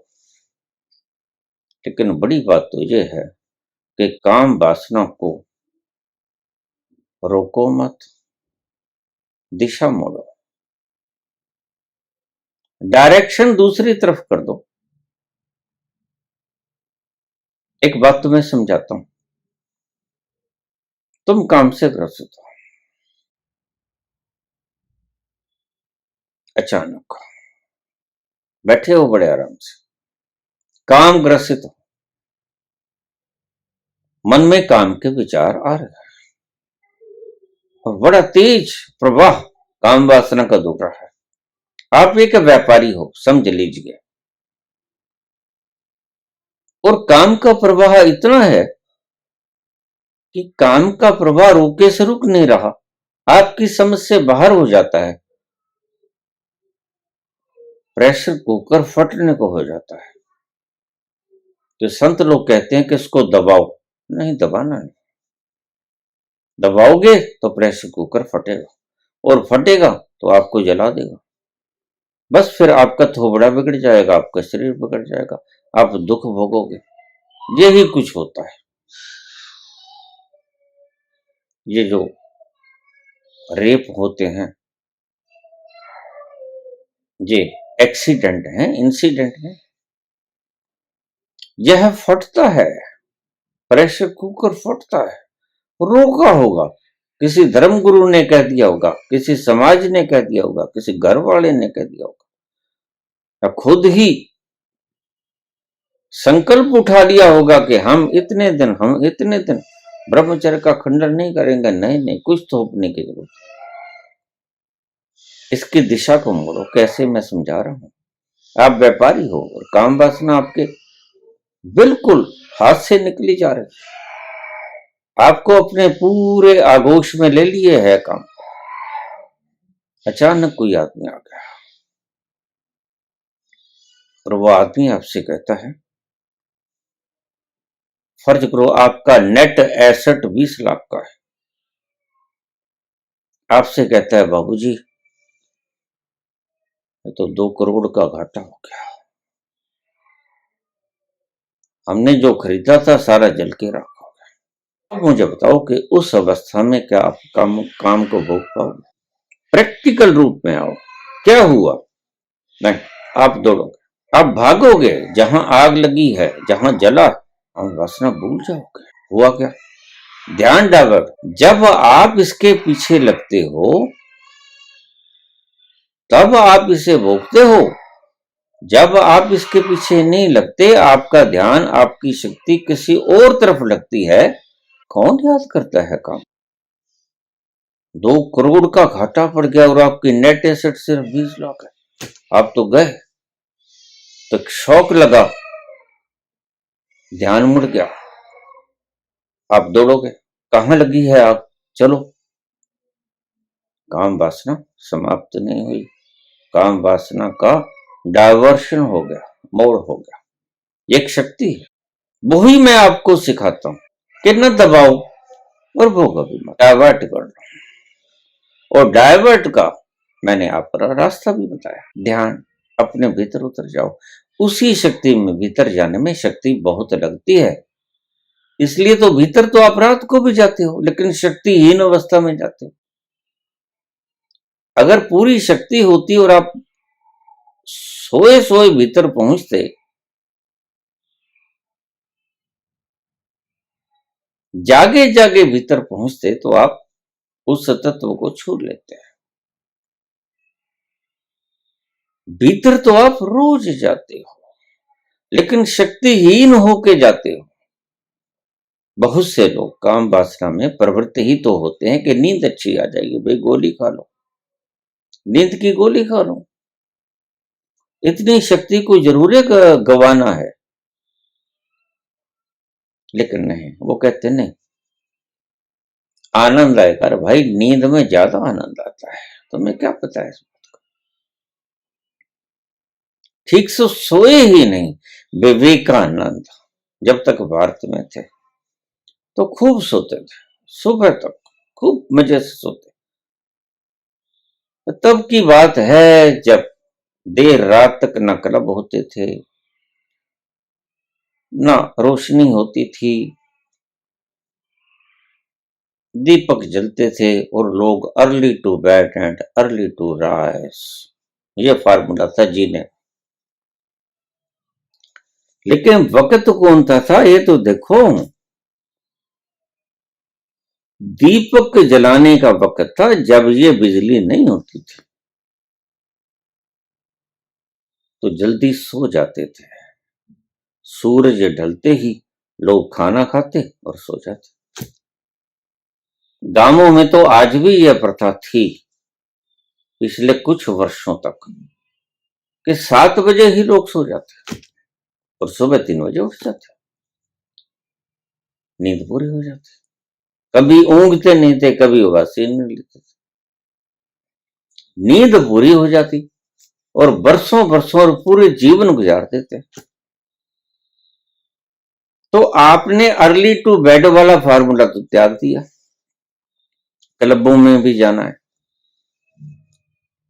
लेकिन बड़ी बात तो यह है कि काम वासना को रोको मत, दिशा मोड़ो, डायरेक्शन दूसरी तरफ कर दो। एक बात तुम्हें समझाता हूं, तुम काम से ग्रसित हो, अचानक बैठे हो बड़े आराम से, काम ग्रसित हो, मन में काम के विचार आ रहे हैं और बड़ा तेज प्रवाह काम वासना का दौड़ रहा है। आप एक व्यापारी हो, समझ लीजिए, और काम का प्रवाह इतना है कि काम का प्रवाह रोके से रुक नहीं रहा, आपकी समझ से बाहर हो जाता है, प्रेशर कुकर फटने को हो जाता है। तो संत लोग कहते हैं कि इसको दबाओ, नहीं दबाना नहीं, दबाओगे तो प्रेशर कुकर फटेगा और फटेगा तो आपको जला देगा। बस फिर आपका थोबड़ा बिगड़ जाएगा, आपका शरीर बिगड़ जाएगा, आप दुख भोगोगे। यही कुछ होता है। ये जो रेप होते हैं ये एक्सीडेंट है, इंसिडेंट है, यह फटता है, प्रेशर कुकर फटता है, रोका होगा, किसी धर्मगुरु ने कह दिया होगा, किसी समाज ने कह दिया होगा, किसी घर वाले ने कह दिया होगा, या खुद ही संकल्प उठा लिया होगा कि हम इतने दिन ब्रह्मचर्य का खंडन नहीं करेंगे। नहीं नहीं, कुछ थोपने की जरूरत है। इसकी दिशा को मोड़ो। कैसे, मैं समझा रहा हूं। आप व्यापारी हो और काम वासना आपके बिल्कुल हाथ से निकली जा रही, आपको अपने पूरे आगोश में ले लिए है काम। अचानक कोई आदमी आ गया और वो आदमी आपसे कहता है, फर्ज करो आपका नेट एसेट 20 लाख का है, आपसे कहता है बाबूजी ये तो 2 करोड़ का घाटा हो गया, हमने जो खरीदा था सारा जल के राख हो गया। अब मुझे बताओ कि उस अवस्था में क्या आप काम को भोग पाओगे? प्रैक्टिकल रूप में आओ, क्या हुआ? नहीं, आप दौड़ोगे, आप भागोगे, जहां आग लगी है, जहां जला, हम वासना भूल जाओगे। हुआ क्या? ध्यान डाइवर्ट। जब आप इसके पीछे लगते हो तब आप इसे भोगते हो, जब आप इसके पीछे नहीं लगते, आपका ध्यान, आपकी शक्ति किसी और तरफ लगती है, कौन याद करता है काम? 2 करोड़ का घाटा पड़ गया और आपकी नेट एसेट सिर्फ 20 लाख है, आप तो गए, तो शौक लगा, ध्यान मुड़ गया, आप दौड़ोगे, कहां लगी है आग? चलो, काम वासना समाप्त नहीं हुई, काम वासना का डायवर्शन हो गया, मोड़ हो गया। एक शक्ति है, वही मैं आपको सिखाता हूं कि न दबाओ और भोगो भी मत, डाइवर्ट कर लो। और डाइवर्ट का मैंने आपको रास्ता भी बताया, ध्यान, अपने भीतर उतर जाओ। उसी शक्ति में भीतर जाने में शक्ति बहुत लगती है, इसलिए तो भीतर तो आप रात को भी जाते हो, लेकिन शक्तिहीन अवस्था में जाते हो। अगर पूरी शक्ति होती और आप सोए सोए भीतर पहुंचते, जागे जागे भीतर पहुंचते, तो आप उस तत्व को छू लेते हैं। भीतर तो आप रोज जाते हो, लेकिन शक्तिहीन होके जाते हो। बहुत से लोग काम वासना में प्रवृत्त ही तो होते हैं कि नींद अच्छी आ जाएगी, भाई गोली खा लो, नींद की गोली खा लो, इतनी शक्ति को जरूर गवाना है। लेकिन नहीं, वो कहते नहीं, आनंद आएगा। अरे भाई, नींद में ज्यादा आनंद आता है, तुम्हें क्या पता है इस बात का? ठीक से सोए ही नहीं। विवेकानंद जब तक भारत में थे तो खूब सोते थे, सुबह तक खूब मजे से सोते। तब की बात है जब देर रात तक न क्लब होते थे, न रोशनी होती थी, दीपक जलते थे और लोग early to bed and early to rise, ये फार्मूला था जीने। लेकिन वक्त कौन था ये तो देखो, दीपक जलाने का वक्त था जब ये बिजली नहीं होती थी, तो जल्दी सो जाते थे। सूरज ढलते ही लोग खाना खाते और सो जाते। गांवों में तो आज भी यह प्रथा थी, पिछले कुछ वर्षों तक, कि 7 बजे ही लोग सो जाते और सुबह 3 बजे उठ जाते, नींद पूरी हो जाती। कभी ऊँघते नहीं थे, कभी उबासी नहीं लेते थे, नींद पूरी हो जाती और बरसों बरसों और पूरे जीवन गुजारते थे। तो आपने अर्ली टू बेड वाला फार्मूला तो त्याग दिया, क्लबों में भी जाना है,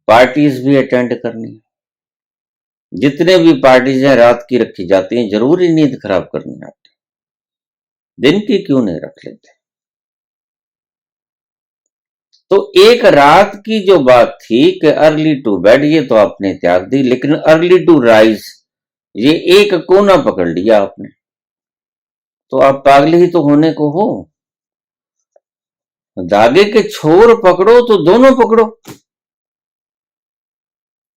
पार्टीज भी अटेंड करनी है, जितने भी पार्टीज हैं रात की रखी जाती हैं, जरूरी नींद खराब करनी है आपने, दिन की क्यों नहीं रख लेते? तो एक रात की जो बात थी कि अर्ली टू बेड, ये तो आपने त्याग दी, लेकिन अर्ली टू राइज, ये एक कोना पकड़ लिया आपने, तो आप पागल ही तो होने को हो। धागे के छोर पकड़ो तो दोनों पकड़ो।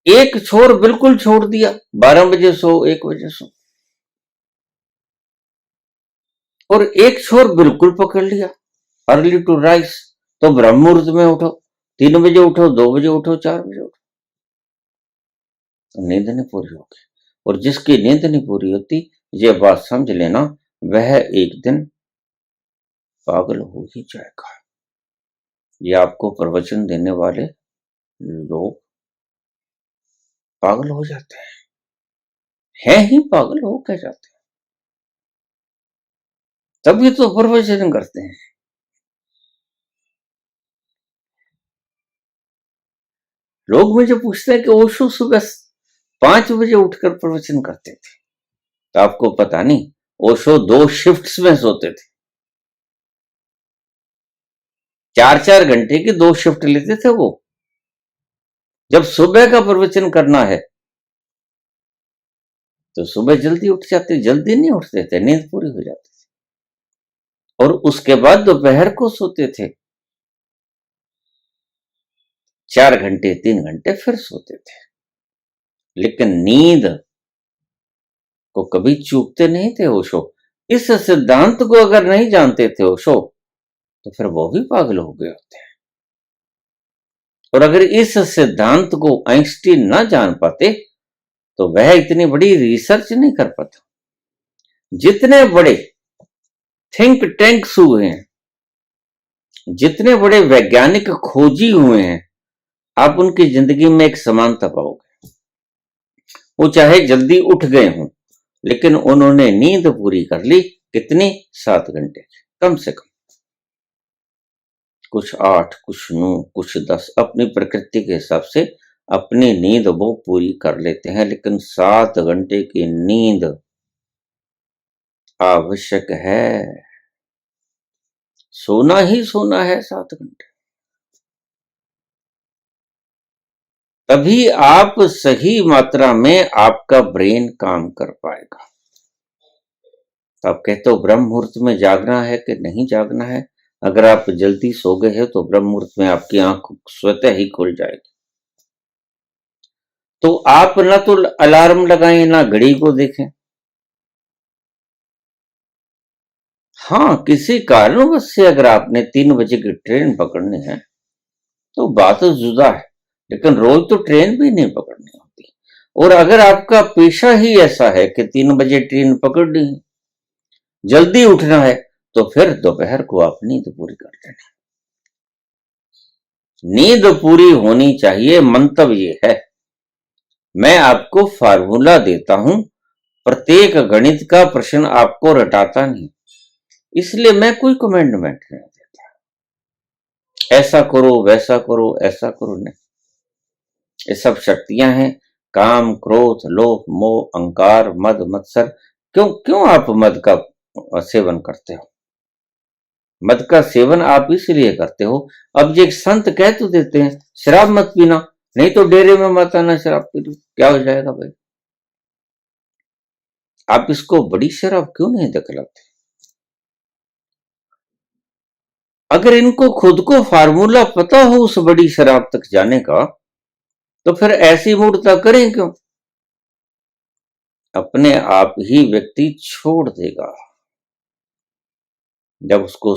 एक छोर बिल्कुल छोड़ दिया, 12 बजे सो, 1 बजे सो, और एक छोर बिल्कुल पकड़ लिया, अर्ली टू राइज, तो ब्रह्म मुहूर्त में उठो, 3 बजे उठो, 2 बजे उठो, 4 बजे उठो, तो नींद नहीं पूरी होगी। और जिसकी नींद नहीं पूरी होती ये बात समझ लेना, वह एक दिन पागल हो ही जाएगा। ये आपको प्रवचन देने वाले लोग पागल हो जाते हैं ही पागल हो क्या जाते हैं, तभी तो प्रवचन करते हैं। लोग मुझे पूछते हैं कि ओशो सुबह 5 बजे उठकर प्रवचन करते थे, तो आपको पता नहीं, ओशो 2 शिफ्ट्स में सोते थे, 4-4 घंटे की 2 शिफ्ट लेते थे वो। जब सुबह का प्रवचन करना है तो सुबह जल्दी उठ जाते, जल्दी नहीं उठते थे, नींद पूरी हो जाती थी, और उसके बाद दोपहर को सोते थे, 4 घंटे 3 घंटे फिर सोते थे, लेकिन नींद को कभी चूकते नहीं थे ओशो। इस सिद्धांत को अगर नहीं जानते थे ओशो, तो फिर वो भी पागल हो गए होते हैं। और अगर इस सिद्धांत को आइंस्टीन ना जान पाते तो वह इतनी बड़ी रिसर्च नहीं कर पाता। जितने बड़े थिंक टैंक्स हुए हैं, जितने बड़े वैज्ञानिक खोजी हुए हैं, आप उनकी जिंदगी में एक समानता पाओगे। वो चाहे जल्दी उठ गए हों, लेकिन उन्होंने नींद पूरी कर ली। कितनी? 7 घंटे कम से कम, कुछ 8, कुछ 9, कुछ 10, अपनी प्रकृति के हिसाब से अपनी नींद वो पूरी कर लेते हैं। लेकिन 7 घंटे की नींद आवश्यक है, सोना ही सोना है 7 घंटे। तभी आप सही मात्रा में आपका ब्रेन काम कर पाएगा। तो आप कहते हो ब्रह्म मुहूर्त में जागना है कि नहीं जागना है? अगर आप जल्दी सो गए हो तो ब्रह्म मुहूर्त में आपकी आंख स्वतः ही खुल जाएगी। तो आप ना तो अलार्म लगाएं, ना घड़ी को देखें। हाँ, किसी कारणवश से अगर आपने 3 बजे की ट्रेन पकड़नी है तो बात जुदा है, लेकिन रोज तो ट्रेन भी नहीं पकड़नी होती। और अगर आपका पेशा ही ऐसा है कि 3 बजे ट्रेन पकड़नी है, जल्दी उठना है, तो फिर दोपहर को आप नींद पूरी कर लेना। नींद पूरी होनी चाहिए, मंतव्य ये है। मैं आपको फार्मूला देता हूं, प्रत्येक गणित का प्रश्न आपको रटाता नहीं, इसलिए मैं कोई कमेंडमेंट नहीं देता, ऐसा करो वैसा करो ऐसा करो, नहीं। ये सब शक्तियां हैं, काम क्रोध लोभ मोह अहंकार मद मत्सर। क्यों क्यों आप मद का सेवन करते हो? मद का सेवन आप इसलिए करते हो, अब जो एक संत कह तो देते हैं शराब मत पीना, नहीं तो डेरे में मत आना शराब पी लो, क्या हो जाएगा भाई? आप इसको बड़ी शराब क्यों नहीं दिखलाते? अगर इनको खुद को फार्मूला पता हो उस बड़ी शराब तक जाने का, तो फिर ऐसी मूर्ता करें क्यों? अपने आप ही व्यक्ति छोड़ देगा जब उसको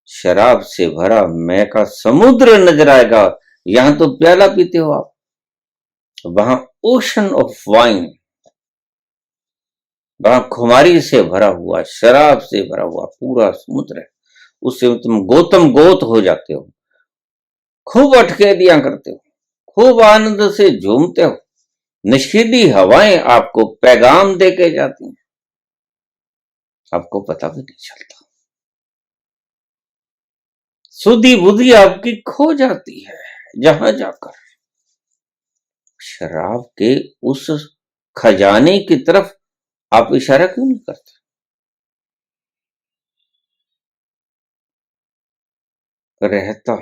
शराब से भरा मैं का समुद्र नजर आएगा। यहां तो प्याला पीते हो आप, वहां ओशन ऑफ वाइन, वहां खुमारी से भरा हुआ, शराब से भरा हुआ पूरा समुद्र है, उससे तुम गौतम गोत हो जाते हो, खूब अटखेलियां करते हो, खूब आनंद से झूमते हो, नशीली हवाएं आपको पैगाम दे के जाती हैं, आपको पता भी नहीं चलता। सुधी बुद्धि आपकी खो जाती है जहां जाकर। शराब के उस खजाने की तरफ आप इशारा क्यों नहीं करते? रहता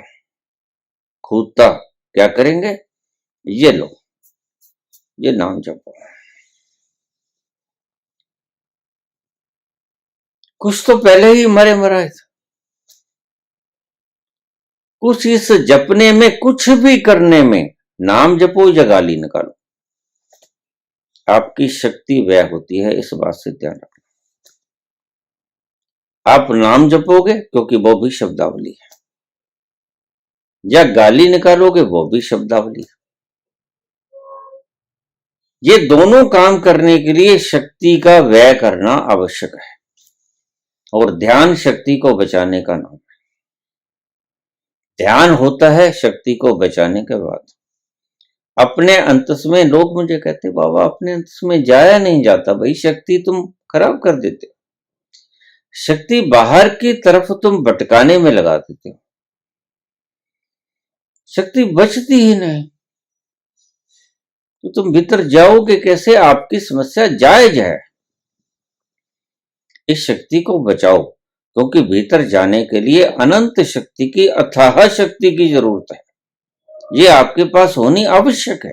खूदता क्या करेंगे? ये लो, ये नाम जपो। कुछ तो पहले ही मरे मराए थे। कुछ इस जपने में, कुछ भी करने में, नाम जपो या गाली निकालो, आपकी शक्ति व्यय होती है, इस बात से ध्यान रखना। आप नाम जपोगे क्योंकि वो भी शब्दावली है, या गाली निकालोगे वो भी शब्दावली है। ये दोनों काम करने के लिए शक्ति का व्यय करना आवश्यक है, और ध्यान शक्ति को बचाने का नाम है। ध्यान होता है शक्ति को बचाने के बाद। अपने अंतस में लोग मुझे कहते, बाबा अपने अंतस में जाया नहीं जाता, भाई शक्ति तुम खराब कर देते हो, शक्ति बाहर की तरफ तुम भटकाने में लगा देते हो, शक्ति बचती ही नहीं, तो तुम भीतर जाओगे कैसे? आपकी समस्या जायज है, इस शक्ति को बचाओ, क्योंकि भीतर जाने के लिए अनंत शक्ति की, अथाह शक्ति की जरूरत है, ये आपके पास होनी आवश्यक है।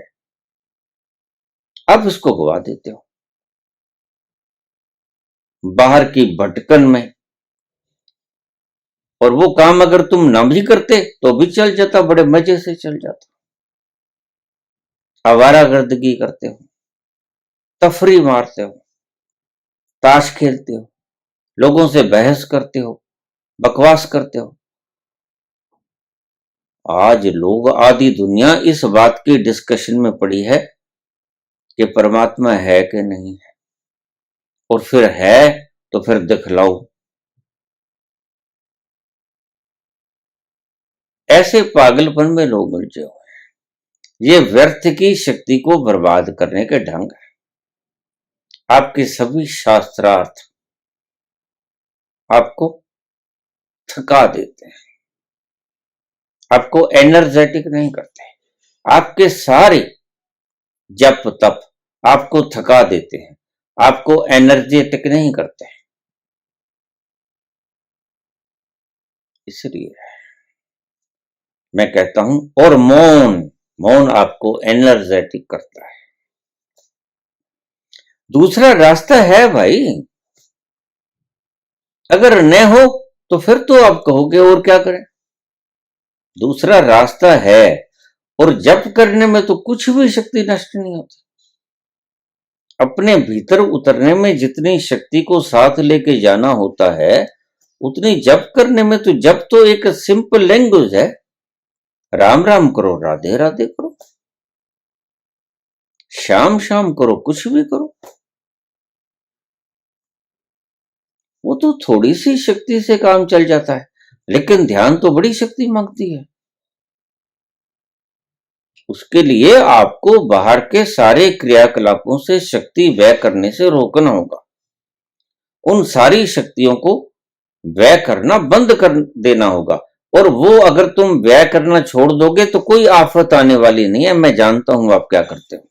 आप इसको गवा देते हो बाहर की भटकन में, और वो काम अगर तुम ना भी करते तो भी चल जाता, बड़े मजे से चल जाता। आवारागर्दगी करते हो, तफरी मारते हो, ताश खेलते हो, लोगों से बहस करते हो, बकवास करते हो। आज लोग, आधी दुनिया इस बात की डिस्कशन में पड़ी है कि परमात्मा है कि नहीं है, और फिर है तो फिर दिखलाओ। ऐसे पागलपन में लोग उलझे हुए हैं। ये व्यर्थ की शक्ति को बर्बाद करने के ढंग है। आपके सभी शास्त्रार्थ आपको थका देते हैं, आपको एनर्जेटिक नहीं करते। आपके सारे जप तप आपको थका देते हैं, आपको एनर्जेटिक नहीं करते। इसलिए मैं कहता हूं, और मौन, मौन आपको एनर्जेटिक करता है। दूसरा रास्ता है भाई, अगर न हो तो फिर तो आप कहोगे और क्या करें, दूसरा रास्ता है। और जप करने में तो कुछ भी शक्ति नष्ट नहीं होती। अपने भीतर उतरने में जितनी शक्ति को साथ लेके जाना होता है, उतनी जप करने में, तो जप तो एक सिंपल लैंग्वेज है। राम राम करो, राधे राधे करो, शाम शाम करो, कुछ भी करो, वो तो थोड़ी सी शक्ति से काम चल जाता है। लेकिन ध्यान तो बड़ी शक्ति मांगती है। उसके लिए आपको बाहर के सारे क्रियाकलापों से शक्ति व्यय करने से रोकना होगा। उन सारी शक्तियों को व्यय करना बंद कर देना होगा। और वो अगर तुम व्यय करना छोड़ दोगे तो कोई आफत आने वाली नहीं है। मैं जानता हूं आप क्या करते हो।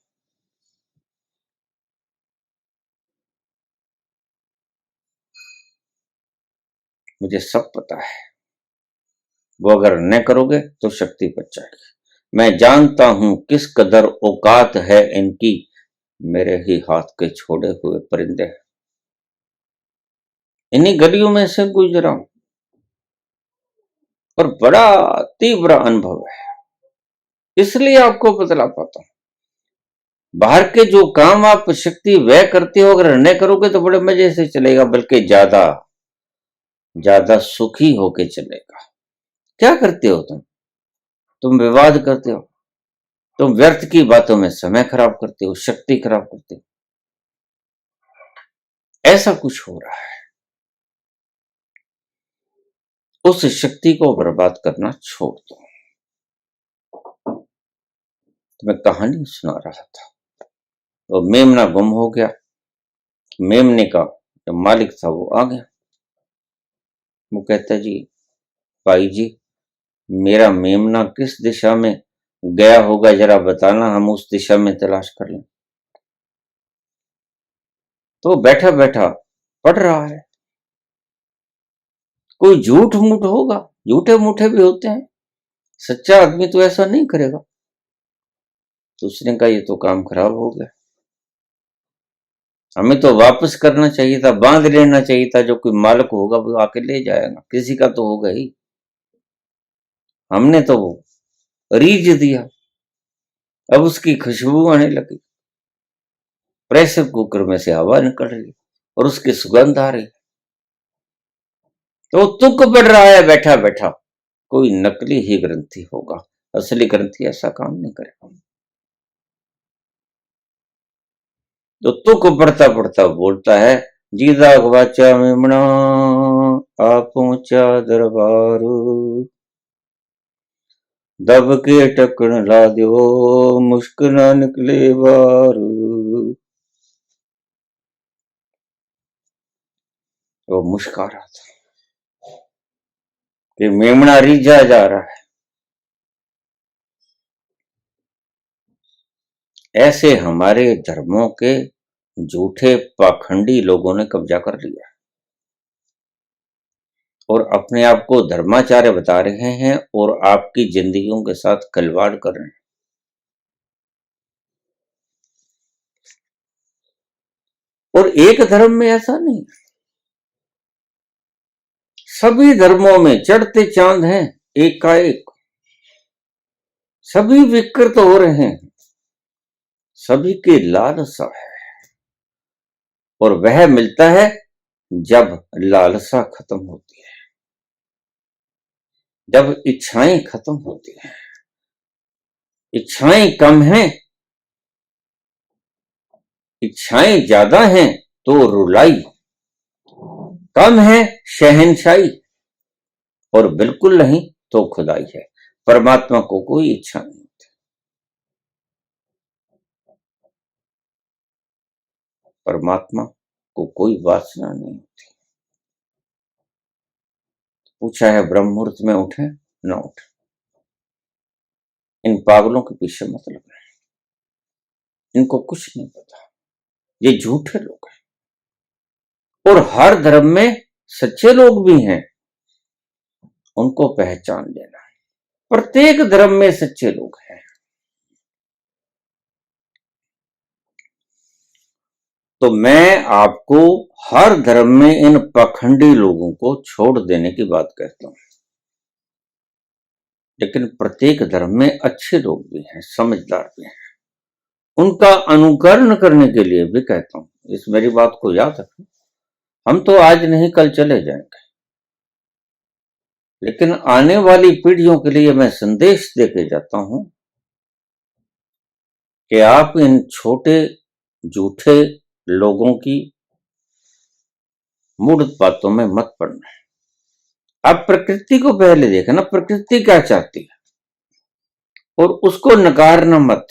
मुझे सब पता है। वो अगर न करोगे तो शक्ति बच जाएगी। मैं जानता हूं किस कदर औकात है इनकी, मेरे ही हाथ के छोड़े हुए परिंदे। इन्हीं गलियों में से गुजरा हूं और बड़ा तीव्र अनुभव है, इसलिए आपको बतला पाता हूं। बाहर के जो काम आप शक्ति व्यय करते हो, अगर न करोगे तो बड़े मजे से चलेगा, बल्कि ज्यादा ज्यादा सुखी होके चलेगा। क्या करते हो तुम विवाद करते हो, तुम व्यर्थ की बातों में समय खराब करते हो, शक्ति खराब करते हो। ऐसा कुछ हो रहा है। उस शक्ति को बर्बाद करना छोड़ दो। तो मैं कहानी सुना रहा था, तो मेमना गुम हो गया। मेमने का जो मालिक था वो आ गया। वो कहता, जी भाई जी, मेरा मेमना किस दिशा में गया होगा, जरा बताना, हम उस दिशा में तलाश कर लें। तो बैठा बैठा पढ़ रहा है। कोई झूठ मूठ होगा, झूठे मूठे भी होते हैं, सच्चा आदमी तो ऐसा नहीं करेगा। तो उसने कहा, ये तो काम खराब हो गया, हमें तो वापस करना चाहिए था, बांध लेना चाहिए था। जो कोई मालिक होगा वो आके ले जाएगा, किसी का तो होगा ही। हमने तो वो रीझ दिया, अब उसकी खुशबू आने लगी, प्रेशर कुकर में से हवा निकल रही और उसकी सुगंध आ रही। तो तुक पड़ रहा है बैठा बैठा, कोई नकली ही ग्रंथि होगा, असली ग्रंथि ऐसा काम नहीं करेगा। तो तुक पढ़ता पढ़ता बोलता है, जीदा गवाचा मेमना आप पहुंचा दरबार, दब के टकन ला दो मुश्क ना निकले बार। वो मुश्क आ रहा था कि मेमना रीझा जा रहा है। ऐसे हमारे धर्मों के झूठे पाखंडी लोगों ने कब्जा कर लिया और अपने आप को धर्माचार्य बता रहे हैं और आपकी जिंदगियों के साथ खिलवाड़ कर रहे हैं। और एक धर्म में ऐसा नहीं, सभी धर्मों में चढ़ते चांद हैं एकाएक, सभी विकृत हो रहे हैं, सभी की लालसा है और वह मिलता है जब लालसा खत्म होती है, जब इच्छाएं खत्म होती हैं। इच्छाएं कम हैं, इच्छाएं ज्यादा हैं तो रुलाई, कम है शहनशाही और बिल्कुल नहीं तो खुदाई है। परमात्मा को कोई इच्छा नहीं होती, परमात्मा को कोई वासना नहीं होती। पूछा है ब्रह्म मुहूर्त में उठे न उठे, इन पागलों के पीछे मत लगना, इनको कुछ नहीं पता, ये झूठे लोग हैं। और हर धर्म में सच्चे लोग भी हैं, उनको पहचान लेना। प्रत्येक धर्म में सच्चे लोग हैं। तो मैं आपको हर धर्म में इन पाखंडी लोगों को छोड़ देने की बात कहता हूं, लेकिन प्रत्येक धर्म में अच्छे लोग भी हैं, समझदार भी हैं, उनका अनुकरण करने के लिए भी कहता हूं। इस मेरी बात को याद रखें, हम तो आज नहीं कल चले जाएंगे, लेकिन आने वाली पीढ़ियों के लिए मैं संदेश देके जाता हूं कि आप इन छोटे झूठे लोगों की मूढ़ बातों में मत पड़ना। आप प्रकृति को पहले देखें ना, प्रकृति क्या चाहती है और उसको नकारना मत,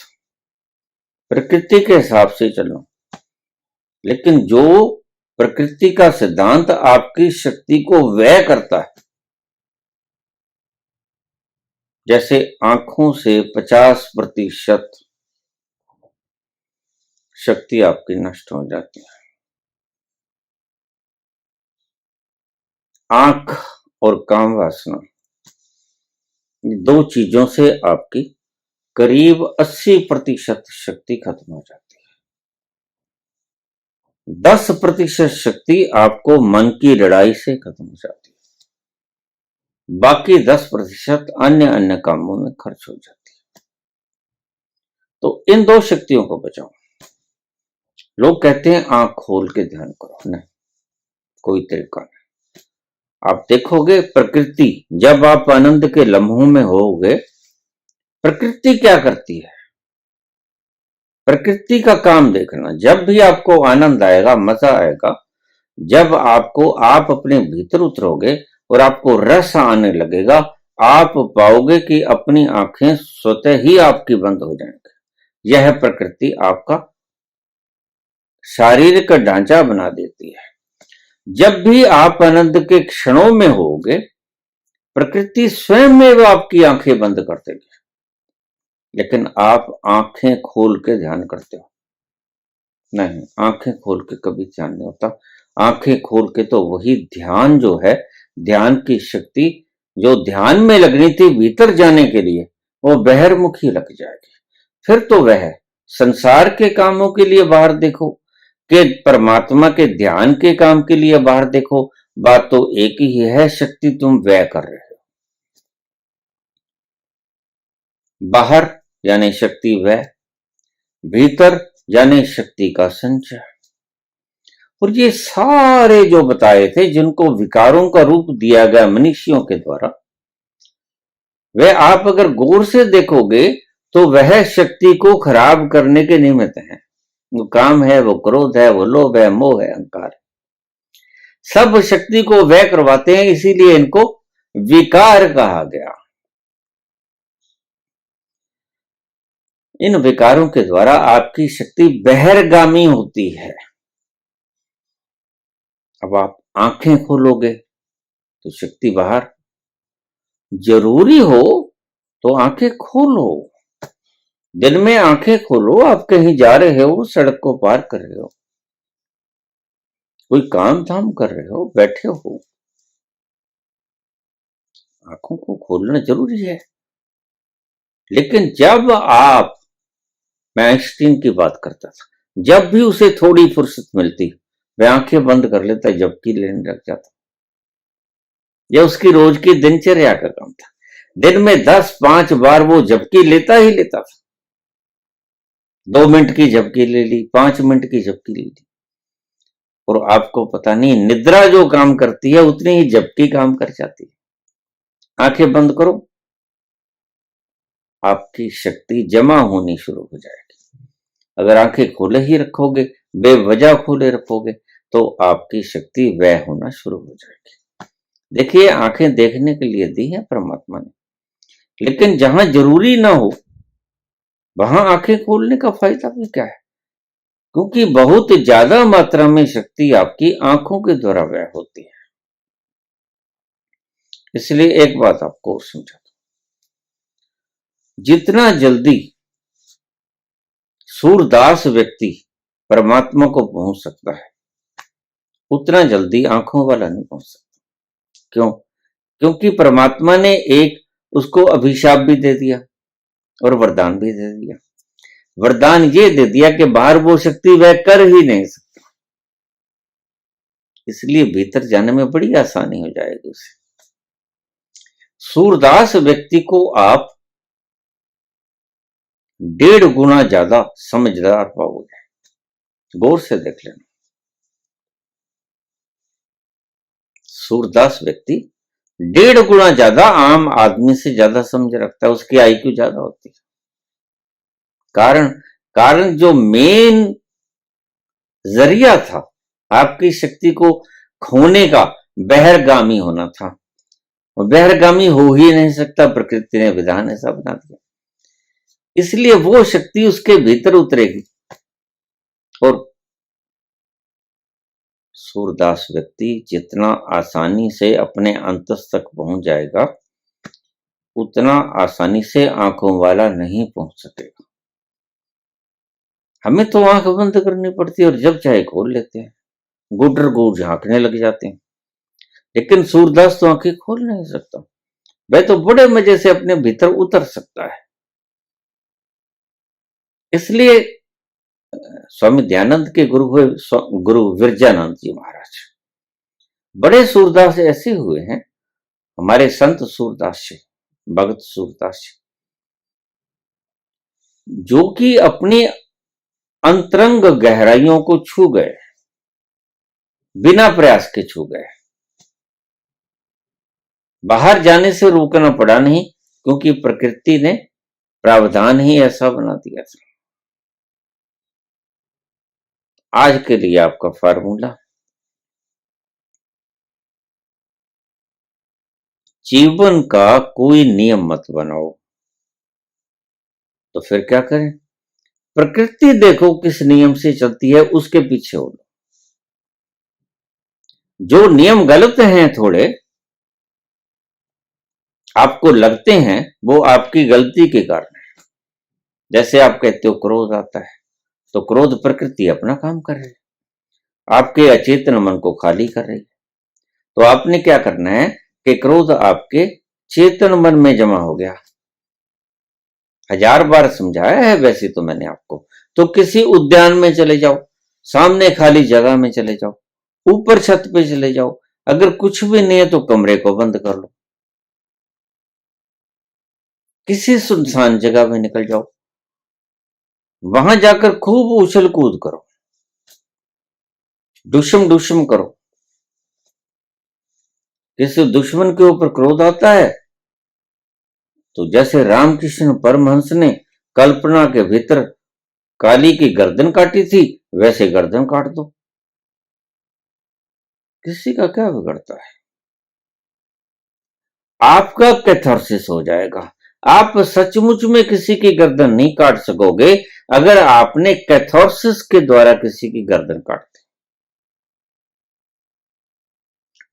प्रकृति के हिसाब से चलो। लेकिन जो प्रकृति का सिद्धांत आपकी शक्ति को व्यय करता है, जैसे आंखों से 50% शक्ति आपकी नष्ट हो जाती है। आंख और काम वासना, दो चीजों से आपकी करीब 80% शक्ति खत्म हो जाती है। 10% शक्ति आपको मन की लड़ाई से खत्म हो जाती है, बाकी 10% अन्य अन्य कामों में खर्च हो जाती है। तो इन दो शक्तियों को बचाओ। लोग कहते हैं आंख खोल के ध्यान करो, नहीं, कोई तरीका नहीं। आप देखोगे प्रकृति, जब आप आनंद के लम्हों में होगे, प्रकृति क्या करती है, प्रकृति का काम देखना। जब भी आपको आनंद आएगा, मजा आएगा, जब आपको आप अपने भीतर उतरोगे और आपको रस आने लगेगा, आप पाओगे कि अपनी आंखें स्वतः ही आपकी बंद हो जाएंगी। यह प्रकृति आपका शारीरिक ढांचा बना देती है। जब भी आप आनंद के क्षणों में होगे, प्रकृति स्वयं में आपकी आंखें बंद कर देगी, लेकिन आप आंखें खोल के ध्यान करते हो नहीं। आंखें खोल के कभी ध्यान नहीं होता। आंखें खोल के तो वही ध्यान जो है, ध्यान की शक्ति जो ध्यान में लगनी थी भीतर जाने के लिए, वो बहिर्मुखी लग जाएगी। फिर तो वह संसार के कामों के लिए बाहर देखो कि परमात्मा के ध्यान के काम के लिए बाहर देखो, बात तो एक ही है, शक्ति तुम व्यय कर रहे हो। बाहर यानी शक्ति व्यय, भीतर यानी शक्ति का संचय। और ये सारे जो बताए थे, जिनको विकारों का रूप दिया गया मनुष्यों के द्वारा, वह आप अगर गौर से देखोगे तो वह शक्ति को खराब करने के निमित्त है, वो काम है, वो क्रोध है, वो लोभ है, मोह है, अहंकार है। सब शक्ति को व्यय करवाते हैं, इसीलिए इनको विकार कहा गया। इन विकारों के द्वारा आपकी शक्ति बहिर्गामी होती है। अब आप आंखें खोलोगे तो शक्ति बाहर, जरूरी हो तो आंखें खोलो। दिन में आंखें खोलो, आप कहीं जा रहे हो, सड़क को पार कर रहे हो, कोई काम धाम कर रहे हो, बैठे हो, आंखों को खोलना जरूरी है। लेकिन जब आप, मैं आइंस्टीन की बात करता था, जब भी उसे थोड़ी फुर्सत मिलती वह आंखें बंद कर लेता, झपकी लेने लग जाता। यह उसकी रोज की दिनचर्या का काम था। दिन में 10-5 बार वो झपकी लेता ही लेता था। 2 मिनट की झपकी ले ली, 5 मिनट की झपकी ले ली। और आपको पता नहीं, निद्रा जो काम करती है उतनी ही झपकी काम कर जाती है। आंखें बंद करो, आपकी शक्ति जमा होनी शुरू हो जाएगी। अगर आंखें खोले ही रखोगे, बेवजह खोले रखोगे, तो आपकी शक्ति व्यय होना शुरू हो जाएगी। देखिए, आंखें देखने के लिए दी है परमात्मा ने, लेकिन जहां जरूरी ना हो वहां आंखें खोलने का फायदा भी क्या है? क्योंकि बहुत ज्यादा मात्रा में शक्ति आपकी आंखों के द्वारा व्यय होती है। इसलिए एक बात आपको और समझा दूं, जितना जल्दी सूरदास व्यक्ति परमात्मा को पहुंच सकता है, उतना जल्दी आंखों वाला नहीं पहुंच सकता। क्यों? क्योंकि परमात्मा ने एक उसको अभिशाप भी दे दिया और वरदान भी दे दिया। वरदान ये दे दिया कि बाहर वो शक्ति वह कर ही नहीं सकता, इसलिए भीतर जाने में बड़ी आसानी हो जाएगी उसे। सूरदास व्यक्ति को आप 1.5 गुना ज्यादा समझदार पाओगे। गौर से देख लेना, सूरदास व्यक्ति 1.5 गुना ज्यादा आम आदमी से ज्यादा समझ रखता है, उसकी आईक्यू ज्यादा होती है। कारण जो मेन जरिया था आपकी शक्ति को खोने का, बहिर्गामी होना था। और बहिर्गामी हो ही नहीं सकता, प्रकृति ने विधान ऐसा बना दिया। इसलिए वो शक्ति उसके भीतर उतरेगी और सूरदास व्यक्ति जितना आसानी से अपने अंतस तक पहुंच जाएगा, उतना आसानी से आंखों वाला नहीं पहुंच सकेगा। हमें तो आंख बंद करनी पड़ती है और जब चाहे खोल लेते हैं, गुडर गुड़ झांकने लग जाते हैं। लेकिन सूरदास तो आंखें खोल नहीं सकता, वह तो बड़े मजे से अपने भीतर उतर सकता है। इसलिए स्वामी दयानंद के गुरु हुए गुरु विरजानंद जी महाराज, बड़े सूरदास ऐसे हुए हैं, हमारे संत सूरदास जी, भगत सूरदास जी, जो कि अपनी अंतरंग गहराइयों को छू गए, बिना प्रयास के छू गए। बाहर जाने से रोकना पड़ा नहीं, क्योंकि प्रकृति ने प्रावधान ही ऐसा बना दिया था। आज के लिए आपका फार्मूला, जीवन का कोई नियम मत बनाओ। तो फिर क्या करें? प्रकृति देखो किस नियम से चलती है, उसके पीछे हो। जो नियम गलत हैं, थोड़े आपको लगते हैं, वो आपकी गलती के कारण है। जैसे आप कहते हो क्रोध आता है, तो क्रोध प्रकृति अपना काम कर रही है, आपके अचेतन मन को खाली कर रही है। तो आपने क्या करना है कि क्रोध आपके चेतन मन में जमा हो गया। 1000 बार समझाया है वैसे तो मैंने आपको। तो किसी उद्यान में चले जाओ, सामने खाली जगह में चले जाओ, ऊपर छत पे चले जाओ, अगर कुछ भी नहीं है तो कमरे को बंद कर लो, किसी सुनसान जगह में निकल जाओ, वहां जाकर खूब उछल कूद करो, डुशम डुशम करो। किसी दुश्मन के ऊपर क्रोध आता है तो जैसे रामकृष्ण परमहंस ने कल्पना के भीतर काली की गर्दन काटी थी, वैसे गर्दन काट दो, किसी का क्या बिगड़ता है। आपका कैथारसिस हो जाएगा। आप सचमुच में किसी की गर्दन नहीं काट सकोगे अगर आपने कैथारसिस के द्वारा किसी की गर्दन काट दी।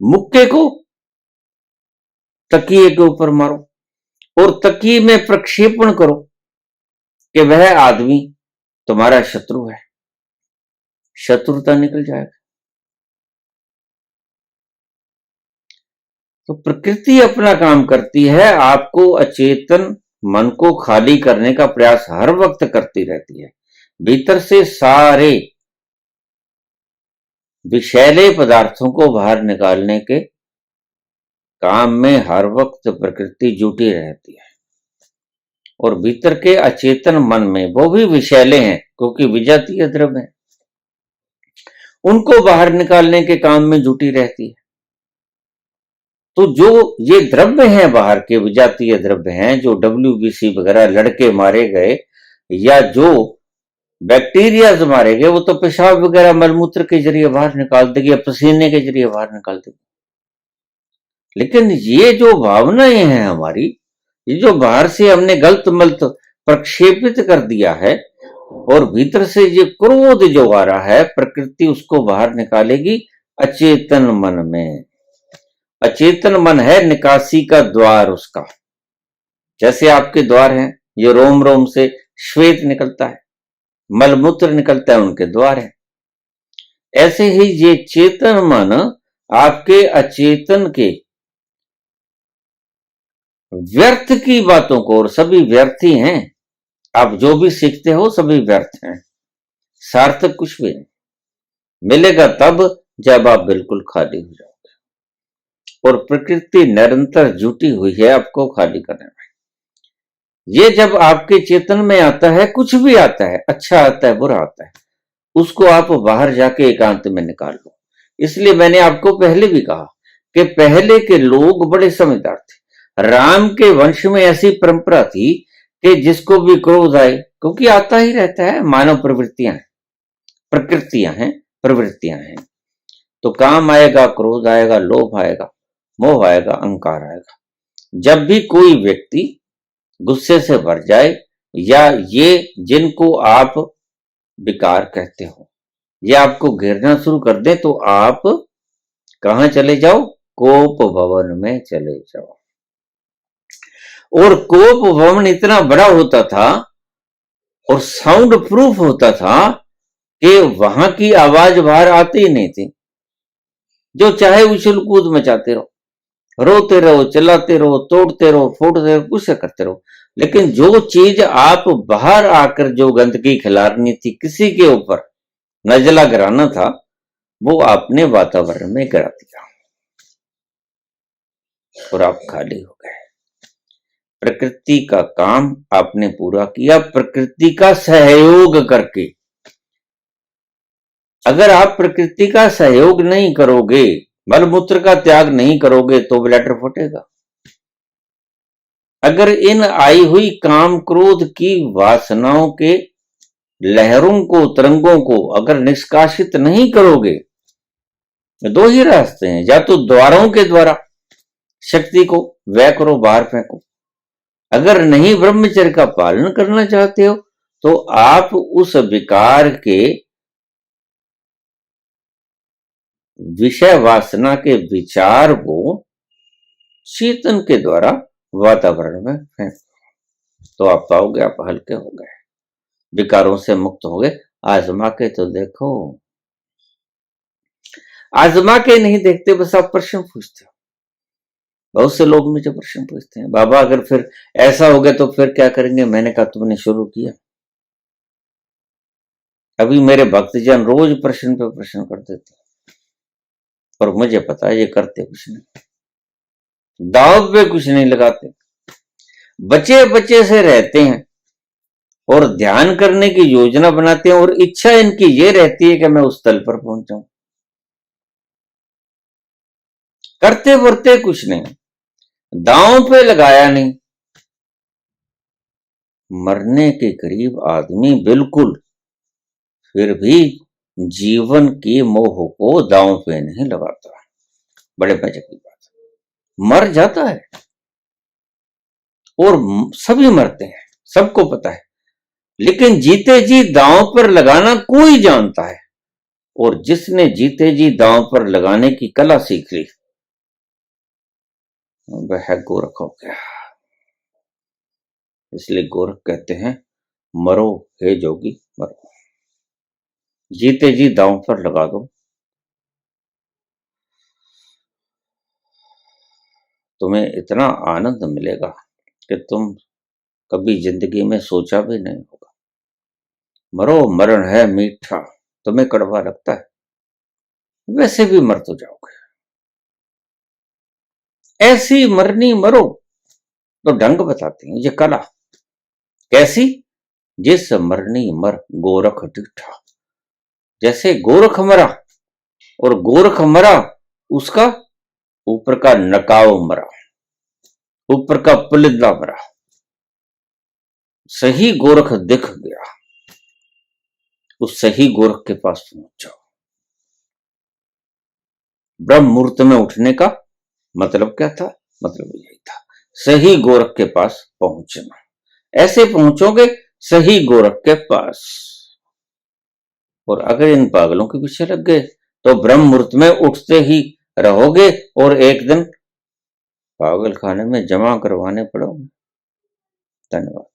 मुक्के को तकिए के ऊपर मारो और तकिए में प्रक्षेपण करो कि वह आदमी तुम्हारा शत्रु है, शत्रुता निकल जाएगा। तो प्रकृति अपना काम करती है, आपको अचेतन मन को खाली करने का प्रयास हर वक्त करती रहती है। भीतर से सारे विषैले पदार्थों को बाहर निकालने के काम में हर वक्त प्रकृति जुटी रहती है। और भीतर के अचेतन मन में वो भी विषैले हैं क्योंकि विजातीय द्रव्य है, उनको बाहर निकालने के काम में जुटी रहती है। तो जो ये द्रव्य हैं बाहर के विजातीय द्रव्य हैं, जो WBC वगैरह लड़के मारे गए या जो बैक्टीरिया मारे गए, वो तो पेशाब वगैरह मलमूत्र के जरिए बाहर निकाल देगी या पसीने के जरिए बाहर निकाल देगी। लेकिन ये जो भावनाएं हैं हमारी, ये जो बाहर से हमने गलत मलत प्रक्षेपित कर दिया है और भीतर से ये क्रोध जो आ रहा है, प्रकृति उसको बाहर निकालेगी अचेतन मन में। अचेतन मन है निकासी का द्वार उसका। जैसे आपके द्वार हैं, ये रोम रोम से श्वेत निकलता है, मलमूत्र निकलता है, उनके द्वार है। ऐसे ही ये चेतन मन आपके अचेतन के व्यर्थ की बातों को, और सभी व्यर्थ ही हैं, आप जो भी सीखते हो सभी व्यर्थ हैं, सार्थक कुछ भी नहीं मिलेगा तब जब आप बिल्कुल खाली हो जाओगे। और प्रकृति निरंतर जुटी हुई है आपको खाली करने में। ये जब आपके चेतन में आता है, कुछ भी आता है, अच्छा आता है बुरा आता है, उसको आप बाहर जाके एकांत में निकाल लो। इसलिए मैंने आपको पहले भी कहा कि पहले के लोग बड़े समझदार थे। राम के वंश में ऐसी परंपरा थी कि जिसको भी क्रोध आए, क्योंकि आता ही रहता है, मानव प्रवृत्तियां हैं, प्रकृतियां हैं, प्रवृत्तियां हैं, तो काम आएगा, क्रोध आएगा, लोभ आएगा, मोह आएगा, अहंकार आएगा। जब भी कोई व्यक्ति गुस्से से भर जाए या ये जिनको आप विकार कहते हो ये आपको घेरना शुरू कर दे, तो आप कहां चले जाओ? कोप भवन में चले जाओ। और कोप भवन इतना बड़ा होता था और साउंड प्रूफ होता था कि वहां की आवाज बाहर आती ही नहीं थी। जो चाहे उछल कूद मचाते रहो, रोते रहो, चिल्लाते रहो, तोड़ते रहो, फोड़ते रहो, कुछ करते रहो, लेकिन जो चीज आप बाहर आकर जो गंदगी खिलानी थी, किसी के ऊपर नजला गिराना था, वो आपने वातावरण में गिरा दिया और आप खाली हो गए। प्रकृति का काम आपने पूरा किया, प्रकृति का सहयोग करके। अगर आप प्रकृति का सहयोग नहीं करोगे, मलमूत्र का त्याग नहीं करोगे, तो ब्लैडर फूटेगा। अगर इन आई हुई काम क्रोध की वासनाओं के लहरों को, तरंगों को अगर निष्कासित नहीं करोगे, दो ही रास्ते हैं, या तो द्वारों के द्वारा शक्ति को व्यय करो, बाहर फेंको। अगर नहीं ब्रह्मचर्य का पालन करना चाहते हो तो आप उस विकार के विषय वासना के विचार को चेतन के द्वारा वातावरण में फेंको, तो आप पाओगे आप हल्के हो गए, विकारों से मुक्त हो गए। आजमा के तो देखो। आजमा के नहीं देखते, बस आप प्रश्न पूछते हो। बहुत से लोग मुझे प्रश्न पूछते हैं, बाबा अगर फिर ऐसा हो गया तो फिर क्या करेंगे? मैंने कहा तुमने शुरू किया। अभी मेरे भक्तजन रोज प्रश्न पे प्रश्न कर देते हैं और मुझे पता है ये करते कुछ नहीं, दाव पे कुछ नहीं लगाते, बचे बचे से रहते हैं और ध्यान करने की योजना बनाते हैं और इच्छा इनकी ये रहती है कि मैं उस तल पर पहुंच जाऊं। करते वर्ते कुछ नहीं, दांव पे लगाया नहीं। मरने के करीब आदमी बिल्कुल फिर भी जीवन के मोह को दांव पे नहीं लगाता। बड़े मजे की बात, मर जाता है और सभी मरते हैं, सबको पता है, लेकिन जीते जी दांव पर लगाना कोई जानता है, और जिसने जीते जी दांव पर लगाने की कला सीख ली वह गोरख हो गया। इसलिए गोरख कहते हैं, मरो हे जोगी मरो, जीते जी दांव पर लगा दो, तुम्हें इतना आनंद मिलेगा कि तुम कभी जिंदगी में सोचा भी नहीं होगा। मरो, मरण है मीठा, तुम्हें कड़वा लगता है, वैसे भी मर तो जाओगे। ऐसी मरनी मरो, तो ढंग बताते हैं ये कला कैसी, जिस मरनी मर गोरख डिठा। जैसे गोरख मरा, और गोरख मरा उसका ऊपर का नकाव मरा, ऊपर का पुलिंदा मरा, सही गोरख दिख गया, उस सही गोरख के पास पहुंच जाओ। ब्रह्म मुहूर्त में उठने का मतलब क्या था? मतलब यही था, सही गोरख के पास पहुंचना। ऐसे पहुंचोगे सही गोरख के पास। और अगर इन पागलों के पीछे लग गए तो ब्रह्म मुहूर्त में उठते ही रहोगे और एक दिन पागल खाने में जमा करवाने पड़ोगे। धन्यवाद।